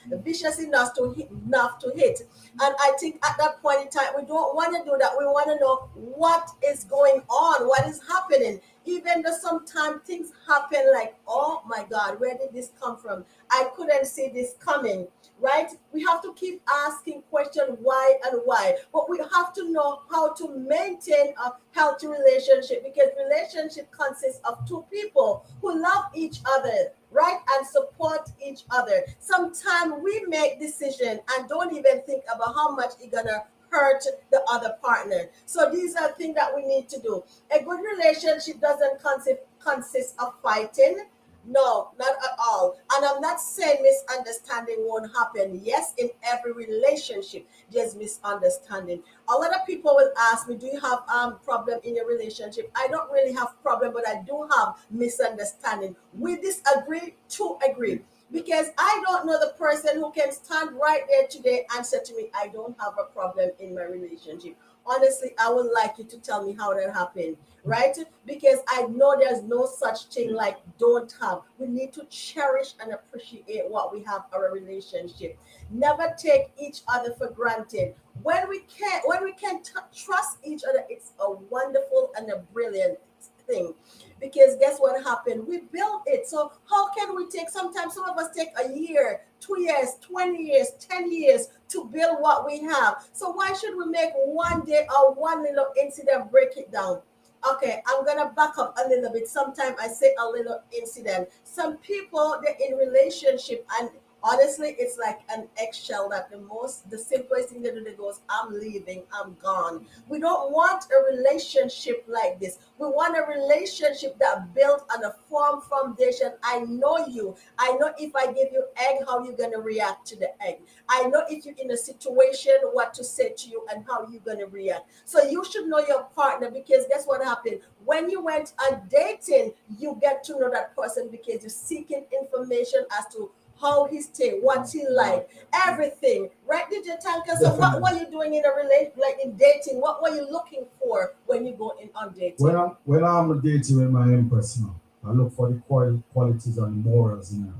enough to hit. And I think at that point in time, we don't want to do that. We want to know what is going on, what is happening. Even though sometimes things happen like, oh my God, where did this come from? I couldn't see this coming, right? We have to keep asking questions why and why. But we have to know how to maintain a healthy relationship because relationship consists of two people who love each other, right? And support each other. Sometimes we make decisions and don't even think about how much it's gonna hurt the other partner. So these are things that we need to do. A good relationship doesn't consist of fighting. No, not at all. And I'm not saying misunderstanding won't happen. Yes, in every relationship, there's misunderstanding. A lot of people will ask me, "Do you have problem in your relationship?" I don't really have problem, but I do have misunderstanding. We disagree to agree. Because I don't know the person who can stand right there today and say to me, I don't have a problem in my relationship. Honestly, I would like you to tell me how that happened, right? Because I know there's no such thing like don't have. We need to cherish and appreciate what we have our relationship. Never take each other for granted. When we can trust each other, it's a wonderful and a brilliant thing because guess what happened? We built it. So how can we take sometimes some of us take a year, 2 years, 20 years, 10 years to build what we have. So why should we make one day or one little incident break it down? Okay, I'm gonna back up a little bit. Sometimes I say a little incident. Some people they're in relationship and honestly it's like an eggshell that the simplest thing they do they goes, I'm leaving, I'm gone. We don't want a relationship like this. We want a relationship that built on a firm foundation. I know you. I know if I give you egg, how you're gonna react to the egg. I know if you're in a situation, what to say to you and how you're gonna react. So you should know your partner because guess what happened? When you went on dating, you get to know that person because you're seeking information as to how he stay, what he like, everything, right? Did you tanker? So what were you doing in a relation, like in dating? What were you looking for when you go in on dating? When I'm dating with my empress now, I look for the qualities and morals in her.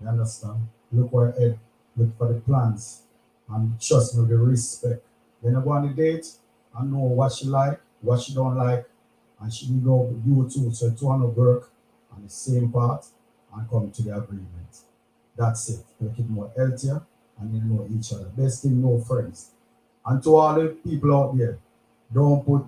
You understand? Look for the plans, and trust me, the respect. When I go on the date, I know what she like, what she don't like, and she know you too. So two want to work on the same path and come to the agreement. That's it. Make it more healthier and you know each other. Best thing, no friends. And to all the people out there, don't put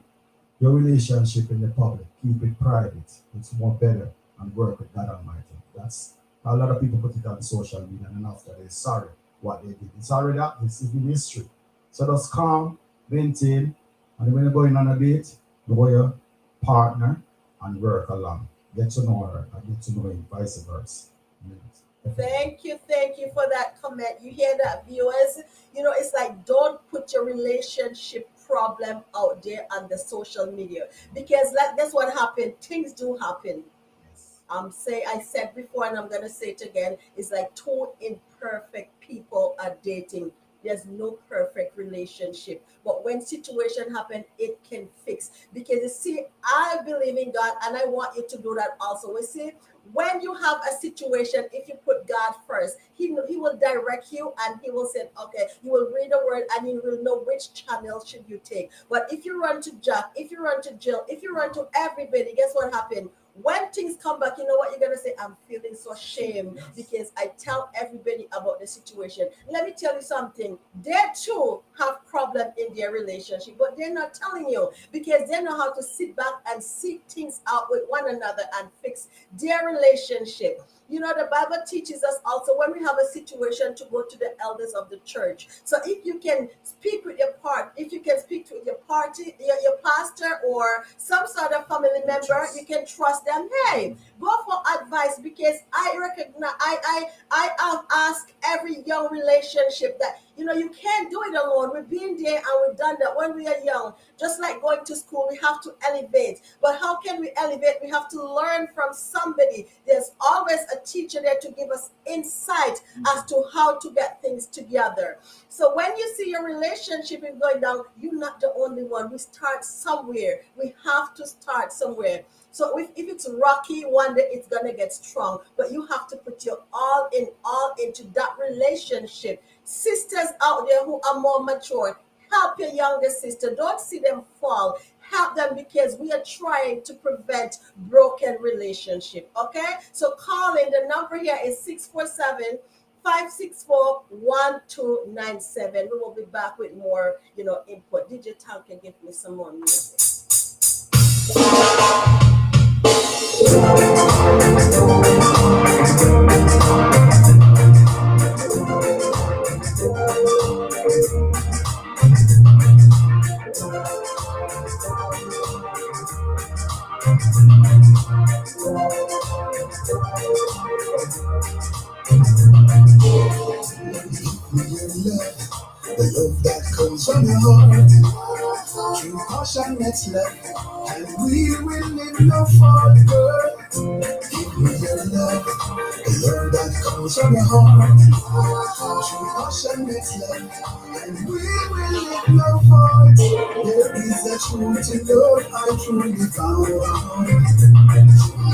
your relationship in the public. Keep it private. It's more better and work with God Almighty. That's a lot of people put it on social media and after they're sorry what they did. It's already happened. It's in history. So just calm, maintain, and when you're going on a date, know your partner and work along. Get to know her and get to know him, vice versa. Thank you for that comment. You hear that, viewers? It's like don't put your relationship problem out there on the social media because that's what happened. Things do happen. I said before and I'm gonna say it again. It's like two imperfect people are dating. there's no perfect relationship. But when situation happen, it can fix. Because you see, I believe in God and I want you to do that also. We see, when you have a situation, if you put God first, he will direct you and he will say, okay, you will read the word and you will know which channel should you take. But if you run to Jack, if you run to Jill, if you run to everybody, guess what happened? When things come back, you know what you're gonna say? I'm feeling so ashamed because I tell everybody about the situation. Let me tell you something. They too have problem in their relationship, but they're not telling you because they know how to sit back and seek things out with one another and fix their relationship. You know, the Bible teaches us also when we have a situation to go to the elders of the church. So if you can speak with your part, if you can speak to your party, your pastor or some sort of family member, you can trust them. Hey, go for advice because I recognize I have asked every young relationship that you can't do it alone. We've been there and we've done that when we are young. Just like going to school, we have to elevate. But how can we elevate? We have to learn from somebody. There's always a teacher there to give us insight as to how to get things together. So when you see your relationship is going down, you're not the only one. We start somewhere. We have to start somewhere. So if it's rocky, one day it's gonna get strong. But you have to put your all into that relationship. Sisters out there who are more mature, help your younger sister. Don't see them fall. Help them because we are trying to prevent broken relationship. Okay? So call in. The number here is 647 564 1297. We will be back with more, input. DJ Town can give me some more music. The love that comes from your heart, true passionate love, and we will live no further. Give me your love, the love that comes from your heart, true passionate love, and we will live no further. There is a truth in love I truly found.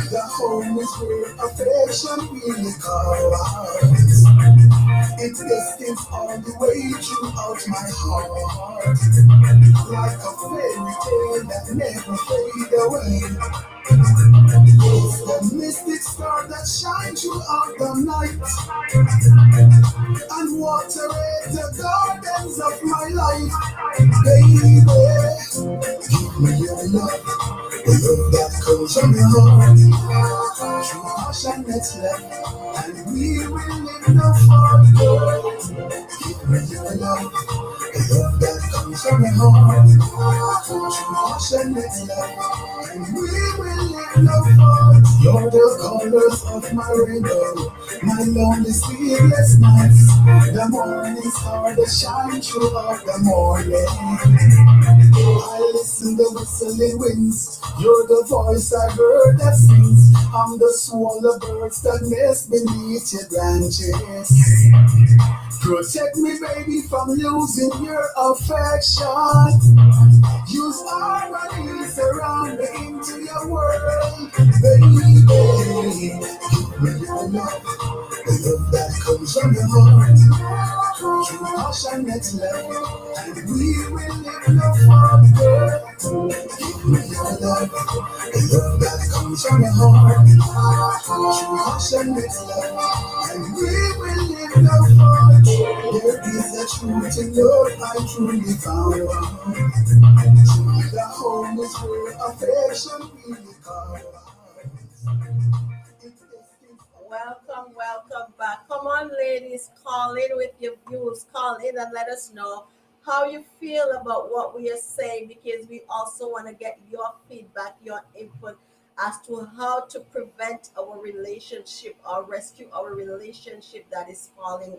The home is where affection really calls. It distance all the way throughout my heart, like a fairy tale that never fade away. It's the mystic star that shines throughout the night and watereth the gardens of my life. Baby, give me your love, the love that comes from your heart, true passionate love, and we will live no further. Give me your love, the love that comes from your heart, true passionate love, and we will live no further. You're the colors of my rainbow, my lonely sleepless nights, the morning star that shine throughout the morning. I listen the whistling winds. You're the voice I heard that sings. I'm the swallow birds that nest beneath your branches. Protect me, baby, from losing your affection. Use harmony, surround me into your world, baby. Give me your love, the love that comes from your heart, true passionate love, and we will live no further. Give me your love, the love that comes from your heart, true passionate love, and we will live no further. There is a truth in love I truly found. The home is where affection really calls. Welcome back. Come on, ladies, call in with your views. Call in and let us know how you feel about what we are saying because we also want to get your feedback, your input as to how to prevent our relationship or rescue our relationship that is falling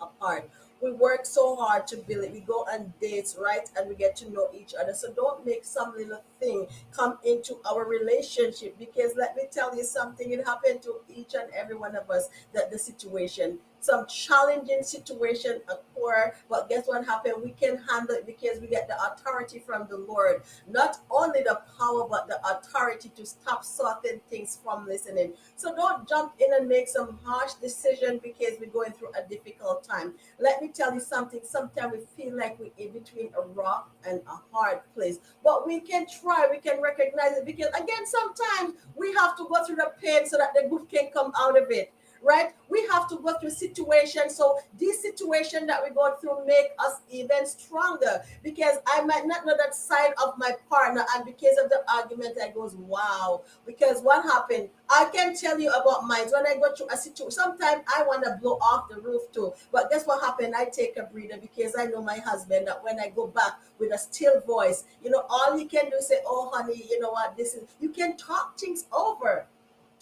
apart. We work so hard to build it. We go on dates, right? And we get to know each other. So don't make some little thing come into our relationship because let me tell you something, it happened to each and every one of us that the situation. some challenging situation occur, but guess what happened? We can handle it because we get the authority from the Lord. Not only the power, but the authority to stop certain things from listening. So don't jump in and make some harsh decision because we're going through a difficult time. Let me tell you something. Sometimes we feel like we're in between a rock and a hard place. But we can try, we can recognize it because again, sometimes we have to go through the pain so that the good can come out of it. Right? We have to go through situations. So this situation that we go through make us even stronger because I might not know that side of my partner, and because of the argument, I goes, wow. Because what happened? I can tell you about mine. When I go through a situation, sometimes I want to blow off the roof too. But guess what happened? I take a breather because I know my husband that when I go back with a still voice, all he can do is say, oh honey, you know what, this is, you can talk things over.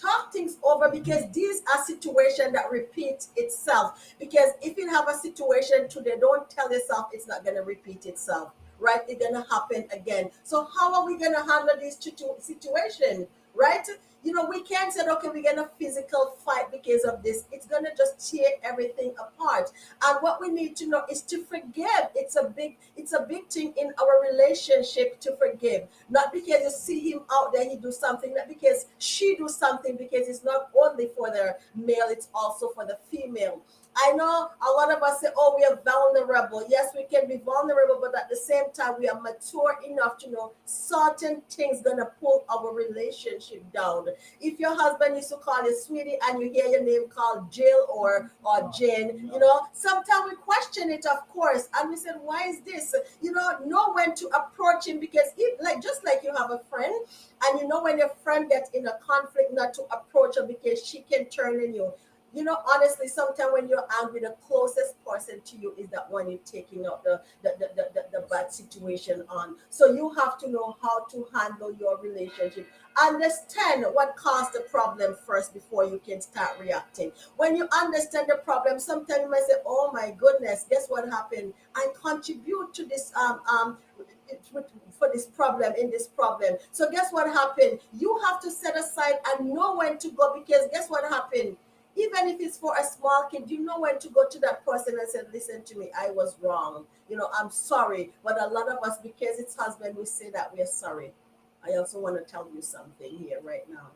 Talk things over because these are situations that repeat itself. Because if you have a situation today, don't tell yourself it's not going to repeat itself, right? It's going to happen again. So how are we going to handle this situation, right? We can't say, okay, we're going to physical fight because of this. It's going to just tear everything apart. And what we need to know is to forgive. It's a big thing in our relationship to forgive. Not because you see him out there, he do something, not because she do something, because it's not only for the male, it's also for the female. I know a lot of us say, oh, we are vulnerable. Yes, we can be vulnerable, but at the same time, we are mature enough to know certain things going to pull our relationship down. If your husband used to call you sweetie and you hear your name called Jill or Jane, sometimes we question it, of course. And we said, why is this? Know when to approach him because just like you have a friend and when your friend gets in a conflict, not to approach her because she can turn on you. Honestly, sometimes when you're angry, the closest person to you is that one you're taking out the bad situation on. So you have to know how to handle your relationship. Understand what caused the problem first before you can start reacting. When you understand the problem, sometimes you might say, oh my goodness, guess what happened? I contribute to this for this problem, in this problem. So guess what happened? You have to set aside and know when to go because guess what happened? Even if it's for a small kid, you know when to go to that person and say, listen to me, I was wrong. I'm sorry. But a lot of us, because it's husband, we say that we're sorry. I also want to tell you something here right now.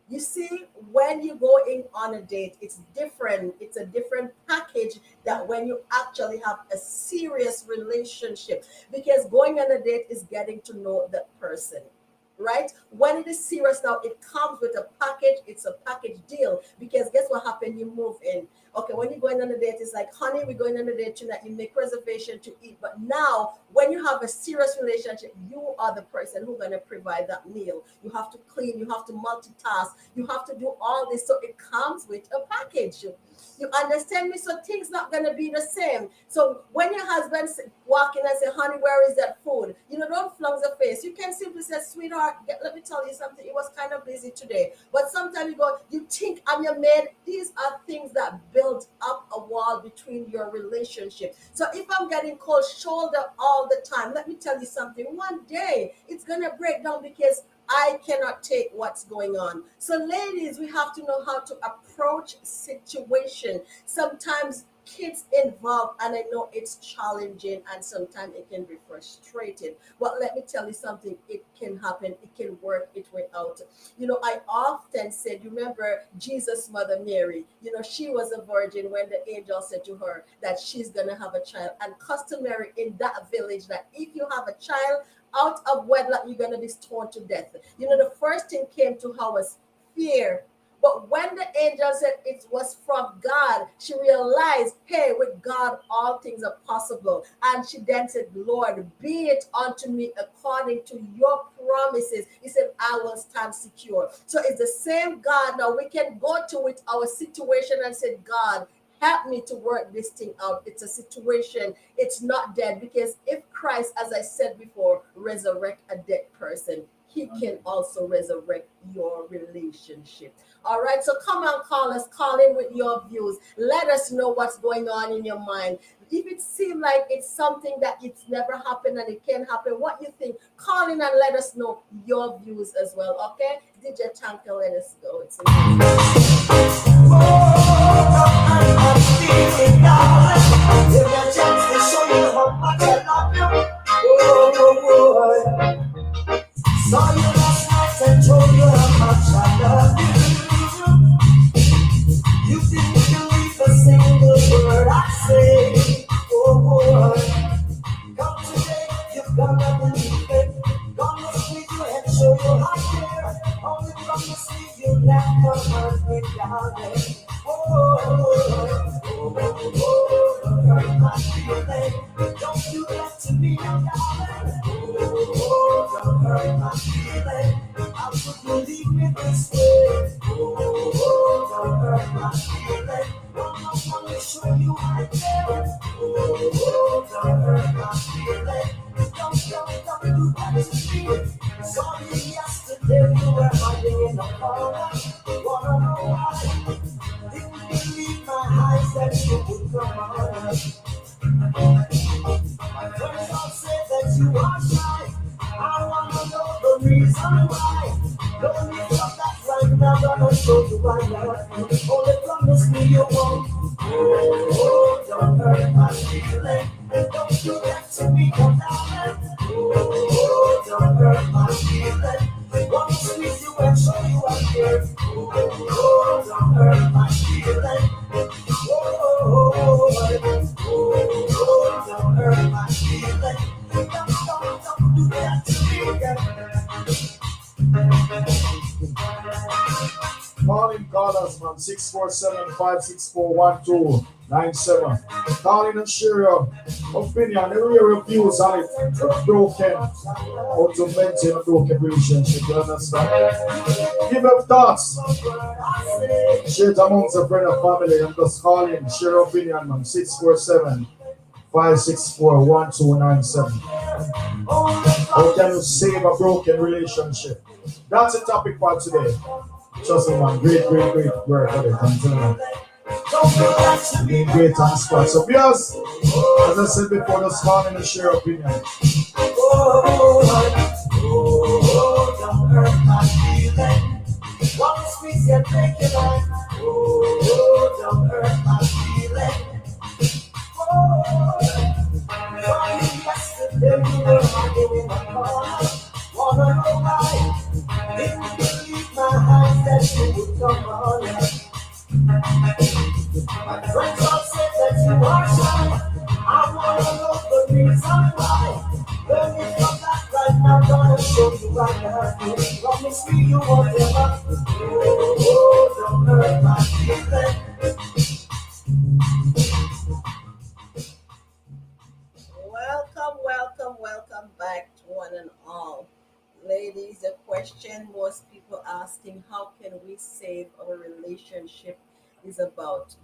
You see, when you go in on a date, it's different. It's a different package that when you actually have a serious relationship. Because going on a date is getting to know the person. Right? When it is serious now, it comes with a package. It's a package deal because guess what happened? You move in. Okay, when you're going on a date, it's like, honey, we're going on a date tonight. You make reservation to eat. But now, when you have a serious relationship, you are the person who's going to provide that meal. You have to clean. You have to multitask. You have to do all this. So it comes with a package. You understand me? So things not going to be the same. So when your husband walk in and say, honey, where is that food? Don't flunk the face. You can simply say, sweetheart, let me tell you something. It was kind of busy today. But sometimes you think I'm your maid. These are things that build up a wall between your relationship. So if I'm getting cold shoulder all the time, let me tell you something. One day it's going to break down because I cannot take what's going on. So ladies, we have to know how to approach situation. Sometimes kids involved, and I know it's challenging and sometimes it can be frustrating. But let me tell you something, it can happen, it can work its way out. I often said, you remember Jesus' mother Mary, she was a virgin when the angel said to her that she's going to have a child. And customary in that village that if you have a child out of wedlock, you're going to be stoned to death. The first thing came to her was fear. But when the angel said it was from God, she realized, hey, with God, all things are possible. And she then said, Lord, be it unto me according to your promises. He said, I will stand secure. So it's the same God. Now we can go to with our situation and say, God, help me to work this thing out. It's a situation. It's not dead. Because if Christ, as I said before, resurrect a dead person, he can also resurrect your relationship. All right, so come on, call us. Call in with your views. Let us know what's going on in your mind. If it seems like it's something that it's never happened and it can happen, what you think, call in and let us know your views as well, okay? DJ Tanka, let us go. It's amazing. feeling, darling. Give me a chance to show you how much I love you. Oh, saw you last night and told you how much I love you. You didn't believe a single word I say. Oh, come today, you've gonna believe it. Gonna squeeze you and show you how I care. Only promise me you'll never hurt me, darling. Don't hurt my feeling. Don't do that to me, darling. Don't hurt my feeling. How could you leave me this way? Don't hurt my feeling. Let me show you I care. Don't hurt my feeling. Don't do that to me. Saw you yesterday, you were hiding in the corner. Wanna know why? Didn't believe my eyes that you would come on. My friends all say that you are shy. I wanna know the reason why. Don't need some that right now, gonna show you why I love you. Only promise me you won't. Don't hurt my feeling. Don't do that to me, darling. Don't hurt my feeling. Want to squeeze you and show you I'm here. Don't hurt my feeling. Don't hurt my feeling. Don't do that to me, girl. Calling callers from 647-564-1297. Calling and share your opinion, your reviews on it. Broken, how to maintain a broken relationship, you understand? Give up thoughts. Share it amongst a friend and family and just call in, share your opinion on 647-564-1297. How can you save a broken relationship? That's the topic for today. Trust me, man. Great work for it. I'm telling you. Great on spot. So, viewers, as I said before, just call in and share your opinion. Don't hurt my feeling. One squeeze and take it on. Don't hurt my feeling. Yesterday you were hiding in the corner. Wanna know why? Didn't believe my eyes that you would come on. My friends all say that you are shy. I wanna know the reason why. When you come back right now, gonna show you I love you. Promise me you won't ever. Don't hurt my feeling. Welcome back to one and all. Ladies, the question most people asking, how can we save our relationship is about to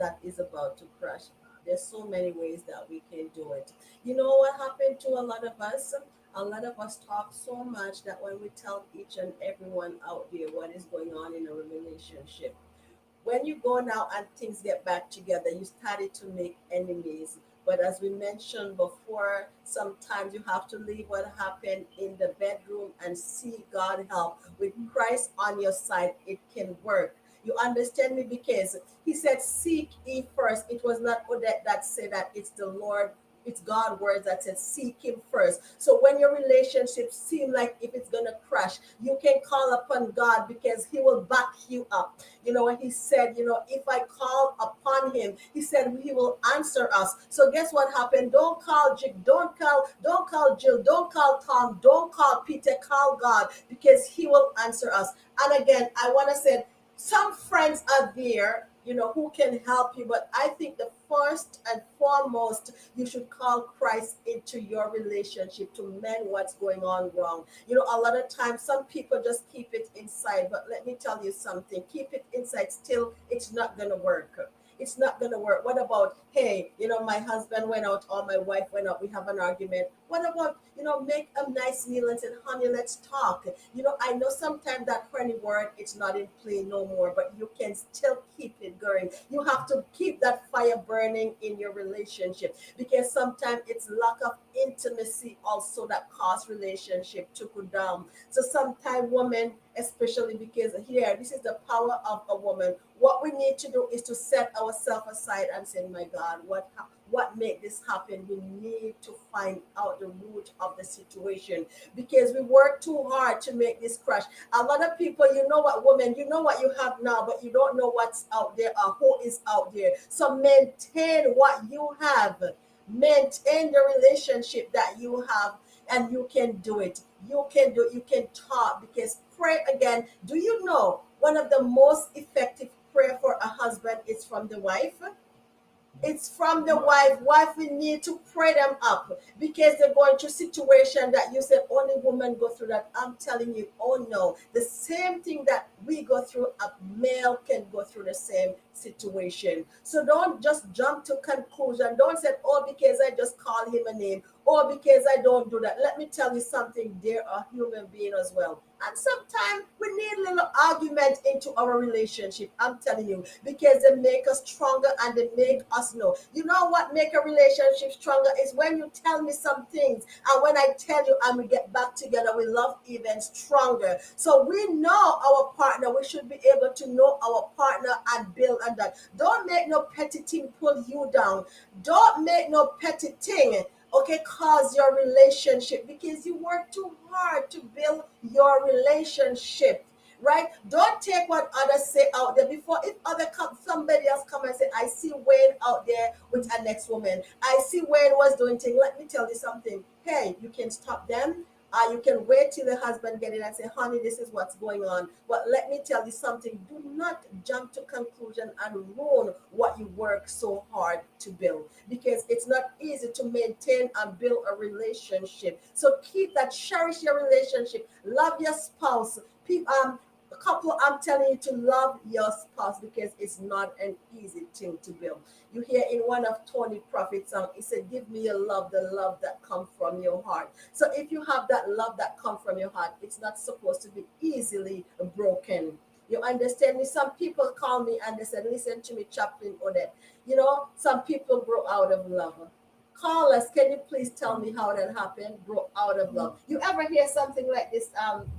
crash. There's so many ways that we can do it. You know what happened to a lot of us? A lot of us talk so much that when we tell each and everyone out there what is going on in a relationship, when you go now and things get back together, you started to make enemies. But as we mentioned before, sometimes you have to leave what happened in the bedroom and see God help. With Christ on your side, it can work. You understand me? Because he said, seek ye first. It was not Odette that said that, it's the Lord, it's God words that said seek him first. So when your relationship seem like if it's gonna crash, you can call upon God because he will back you up. You know what he said, if I call upon him, he said he will answer us. So guess what happened? Don't call Jill, don't call Jill, don't call Tom, don't call Peter, call God, because he will answer us. And again, I want to say some friends are there, who can help you. But I think the first and foremost, you should call Christ into your relationship to mend what's going on wrong. A lot of times, some people just keep it inside. But let me tell you something, keep it inside still, it's not going to work. It's not going to work. What about, hey, my husband went out or my wife went out, we have an argument. What about, make a nice meal and say, honey, let's talk. I know sometimes that honey word, it's not in play no more, but you can still keep it going. You have to keep that fire burning in your relationship, because sometimes it's lack of intimacy also that cause relationship to go down. So sometimes women, especially because here, this is the power of a woman. What we need to do is to set ourselves aside and say, my God, what made this happen? We need to find out the root of the situation because we work too hard to make this crash. A lot of people, you know what, women, you know what you have now, but you don't know what's out there or who is out there. So maintain what you have. Maintain the relationship that you have, and you can do it. You can do it. You can talk, because pray again. Do you know one of the most effective prayer for a husband is from the wife? It's from the wife. Wife, we need to pray them up because they're going through situation that you said only women go through that. I'm telling you, oh no, the same thing that we go through, a male can go through the same situation. So don't just jump to conclusion. Don't say, oh, because I just call him a name, or because I don't do that. Let me tell you something. There are human beings as well. And sometimes we need a little argument into our relationship. I'm telling you, because they make us stronger and they make us know. You know what make a relationship stronger is when you tell me some things, and when I tell you and we get back together, we love even stronger. So we know our partner. We should be able to know our partner and build on that. Don't make no petty thing pull you down. Don't make no petty thing, okay, cause your relationship, because you work too hard to build your relationship, right? Don't take what others say out there. Before, if somebody else come and say, I see Wayne out there with a next woman, I see Wayne was doing things, let me tell you something. Hey, you can stop them. You can wait till the husband get in and say, honey, this is what's going on. But let me tell you something. Do not jump to conclusion and ruin what you work so hard to build, because it's not easy to maintain and build a relationship. So keep that, cherish your relationship, love your spouse. Couple, I'm telling you to love your spouse, because it's not an easy thing to build. You hear in one of Tony Prophet's song, he said, give me your love, the love that comes from your heart. So if you have that love that comes from your heart, it's not supposed to be easily broken. You understand me? Some people call me and they said, listen to me, Chaplain Odette. You know, some people grow out of love. Call us. Can you please tell me how that happened? Grow out of love. You ever hear something like this,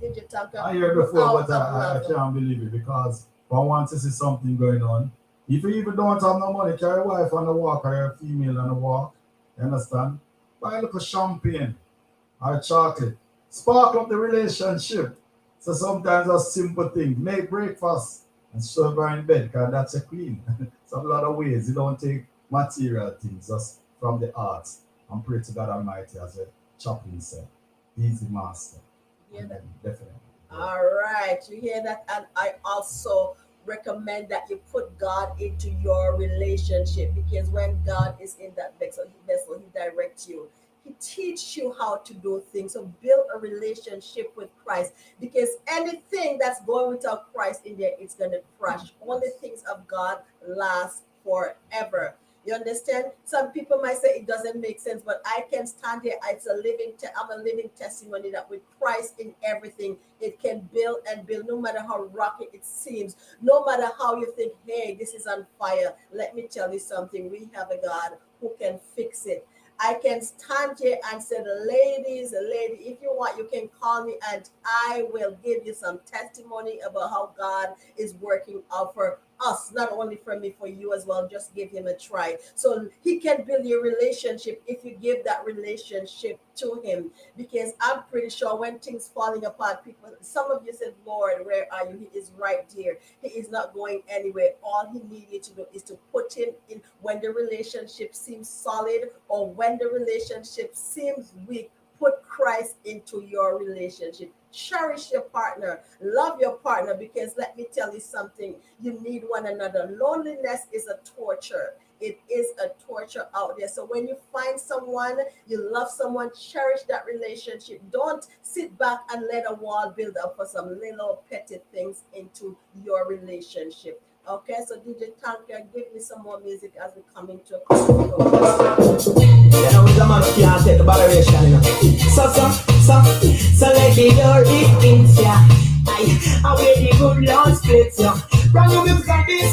Digital? I heard before, but I can't believe it, because I want to see something going on. If you even don't have no money, carry a wife on the walk or a female on the walk, you understand? Buy a little champagne or chocolate. Spark up the relationship. So sometimes a simple thing. Make breakfast and serve her in bed, because that's a queen. So a lot of ways. You don't take material things, just from the arts, and pray to God Almighty, as a chaplain said. He's the master. Yeah, that. Definitely. All right, you hear that? And I also recommend that you put God into your relationship, because when God is in that vessel, he directs you. He teaches you how to do things. So build a relationship with Christ, because anything that's going without Christ in there, it's going to crash. Only things of God last forever. You understand? Some people might say it doesn't make sense, but I can stand here. It's I'm a living testimony that with Christ in everything, it can build and build, no matter how rocky it seems, no matter how you think, hey, this is on fire. Let me tell you something. We have a God who can fix it. I can stand here and say, lady, if you want, you can call me and I will give you some testimony about how God is working out for us, not only for me, for you as well. Just give him a try. So he can build your relationship if you give that relationship to him, because I'm pretty sure when things falling apart, people, some of you said, Lord, where are you? He is right here. He is not going anywhere. All he needs you to do is to put him in when the relationship seems solid or when the relationship seems weak. Put Christ into your relationship. Cherish your partner. Love your partner, because let me tell you something. You need one another. Loneliness is a torture. It is a torture out there. So when you find someone, you love someone, cherish that relationship. Don't sit back and let a wall build up for some little petty things into your relationship. Okay, so DJ Tanka, give me some more music as we come into a close. You know, the man who can't take the botheration, you know. So let me do the things, yeah. I wear the good Lord splits, yeah. Brand new music like this.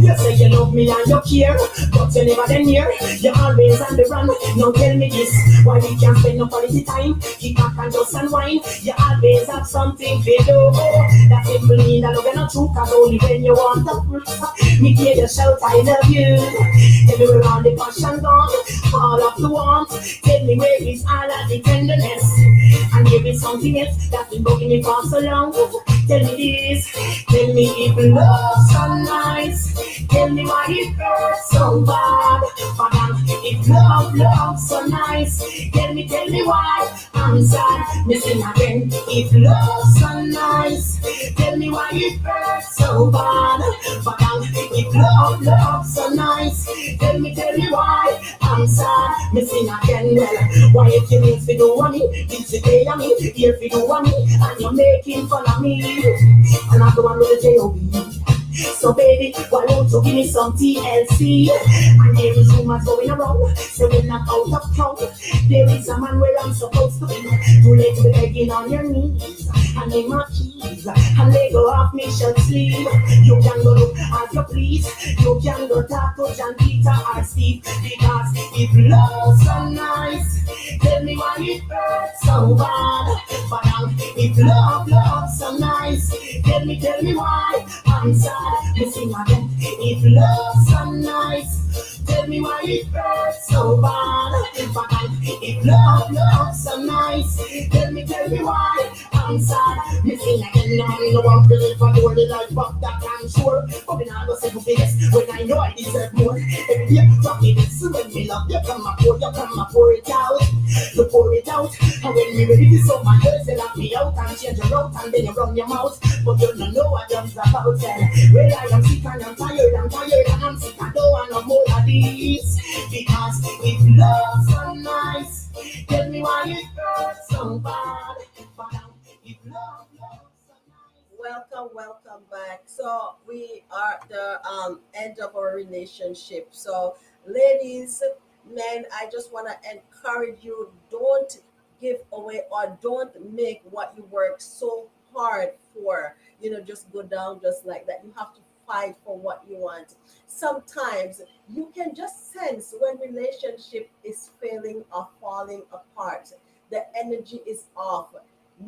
You say you love me and you care, but you never then near. You're always on the run. Now tell me this, why we can't spend no quality time? Keep back and just unwind. You always have something to do. That simple mean that love is not true, cause only when you want to. Me hear you shout, I love you. Everywhere on the passion gone, all of the warmth. Tell me where is all of the tenderness. And give me something else that's been bugging me for so long. Tell me this, tell me if love's so nice. Tell me why it hurts so bad. But if love's so nice. Tell me why I'm sad. Missing again. If love's so nice. Tell me why it hurts so bad. But if love's so nice. Tell me why I'm sad. Missing again. Well, why if you need to do me? It's the day of me. Here for do me. And you're making fun of me. And I'm the one with the J.O.B. So baby, why don't you give me some TLC? And there is rumors going around, so when I'm out of town, there is a man where I'm supposed to be. Too late to be begging on your knees, and name my keys, and let go off me shirt sleeve. You can go look as you please, you can go talk to John, Peter, or Steve, because if love's so nice, tell me why it hurts so bad. But if love's so nice, tell me why I'm sad. Missing again. If love's so nice, tell me why it hurts so bad. But if love's so nice, tell me why I'm sad. Missing again. Now I know I'm feeling for the only life of that I'm sure. But then I go say who biggest when I know I deserve more. Every day from me this when me love you come and pour it out. You pour it out. And when me ready to so my girls they lock me out and change your route and then you run your mouth. But you don't know what I'm about. Well, I am sick and I'm tired and I'm sick. I don't want no more of this. Because if love's so nice, tell me why it hurts so bad. But if love's so nice. Welcome back. So we are at the end of our relationship. So ladies, men, I just want to encourage you, don't give away or don't make what you work so hard for, just go down just like that. You have to fight for what you want. Sometimes you can just sense when relationship is failing or falling apart. The energy is off.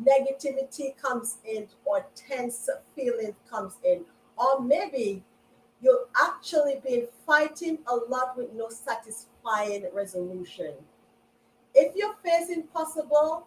Negativity comes in or tense feeling comes in. Or maybe you've actually been fighting a lot with no satisfying resolution. If you're facing possible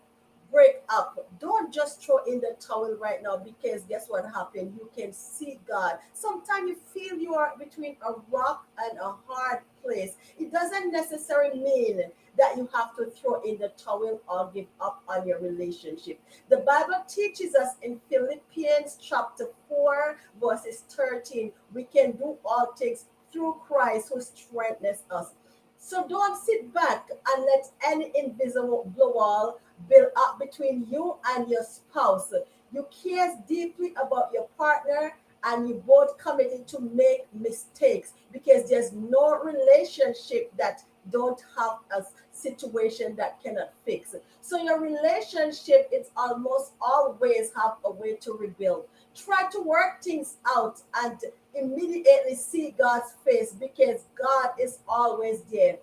break up, don't just throw in the towel right now, because guess what happened? You can see God. Sometimes you feel you are between a rock and a hard place. It doesn't necessarily mean that you have to throw in the towel or give up on your relationship. The Bible teaches us in Philippians chapter 4 verses 13, we can do all things through Christ who strengthens us. So don't sit back and let any invisible wall build up between you and your spouse. You care deeply about your partner and you both committed to make mistakes, because there's no relationship that don't have a situation that cannot fix. So your relationship is almost always have a way to rebuild. Try to work things out and immediately see God's face, because God is always there.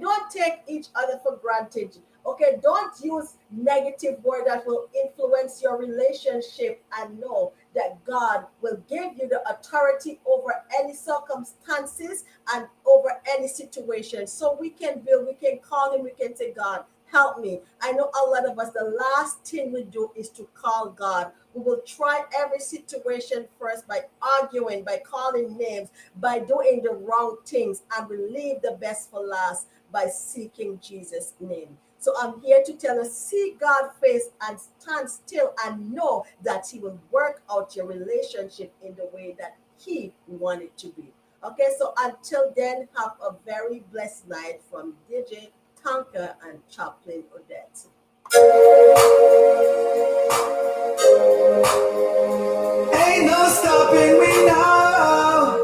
Don't take each other for granted. Okay, don't use negative word that will influence your relationship, and know that God will give you the authority over any circumstances and over any situation. So we can build, we can call him, we can say, God, help me. I know a lot of us, the last thing we do is to call God. We will try every situation first by arguing, by calling names, by doing the wrong things, and we leave the best for last by seeking Jesus' name. So I'm here to tell you, see God's face and stand still and know that he will work out your relationship in the way that he wanted it to be. Okay, so until then, have a very blessed night from DJ Tonka and Chaplain Odette. Ain't no stopping me now.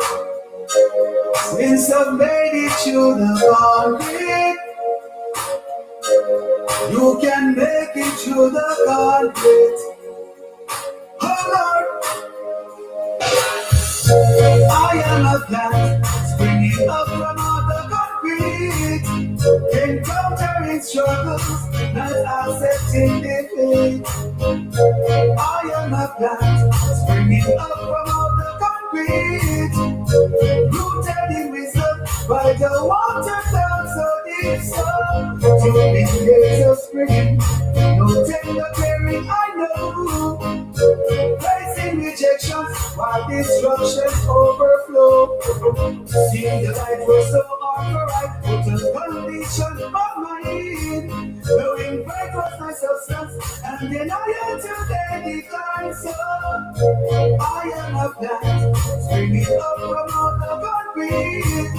Since I've made it to the boundary, you can make it to the concrete. Oh Lord, struggles, not accepting defeat. I am a plant springing up from out the concrete, rooted in wisdom by the water down so deep. So to be here to spring, no tender caring I know. Facing rejections while destruction overflow. Seeing the light was so hard for right, put a condition of mind. Knowing pride was my substance, and then I am today decline. So I am a plant, springing up from out the concrete,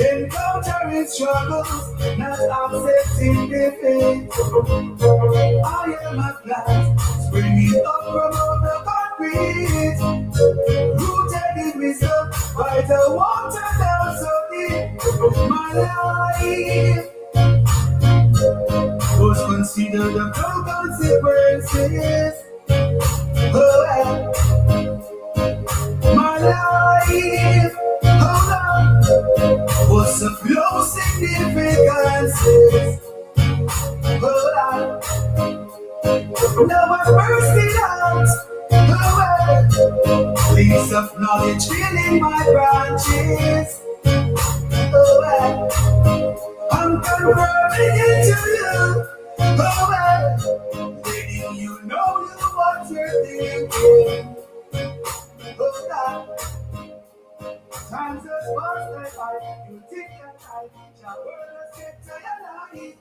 encountering struggles, not accepting defeat. I am a plant, springing up from out the concrete, rooted in wisdom by the water down so deep. My life was considered of no consequences. Oh, my life, hold on, was of no significances. Hold on, now I'm bursting out. Leaves of knowledge filling my branches. I'm confirming it to you. Letting you know what you're thinking. Times just pass like I, you think that I shall burn a skip to your life.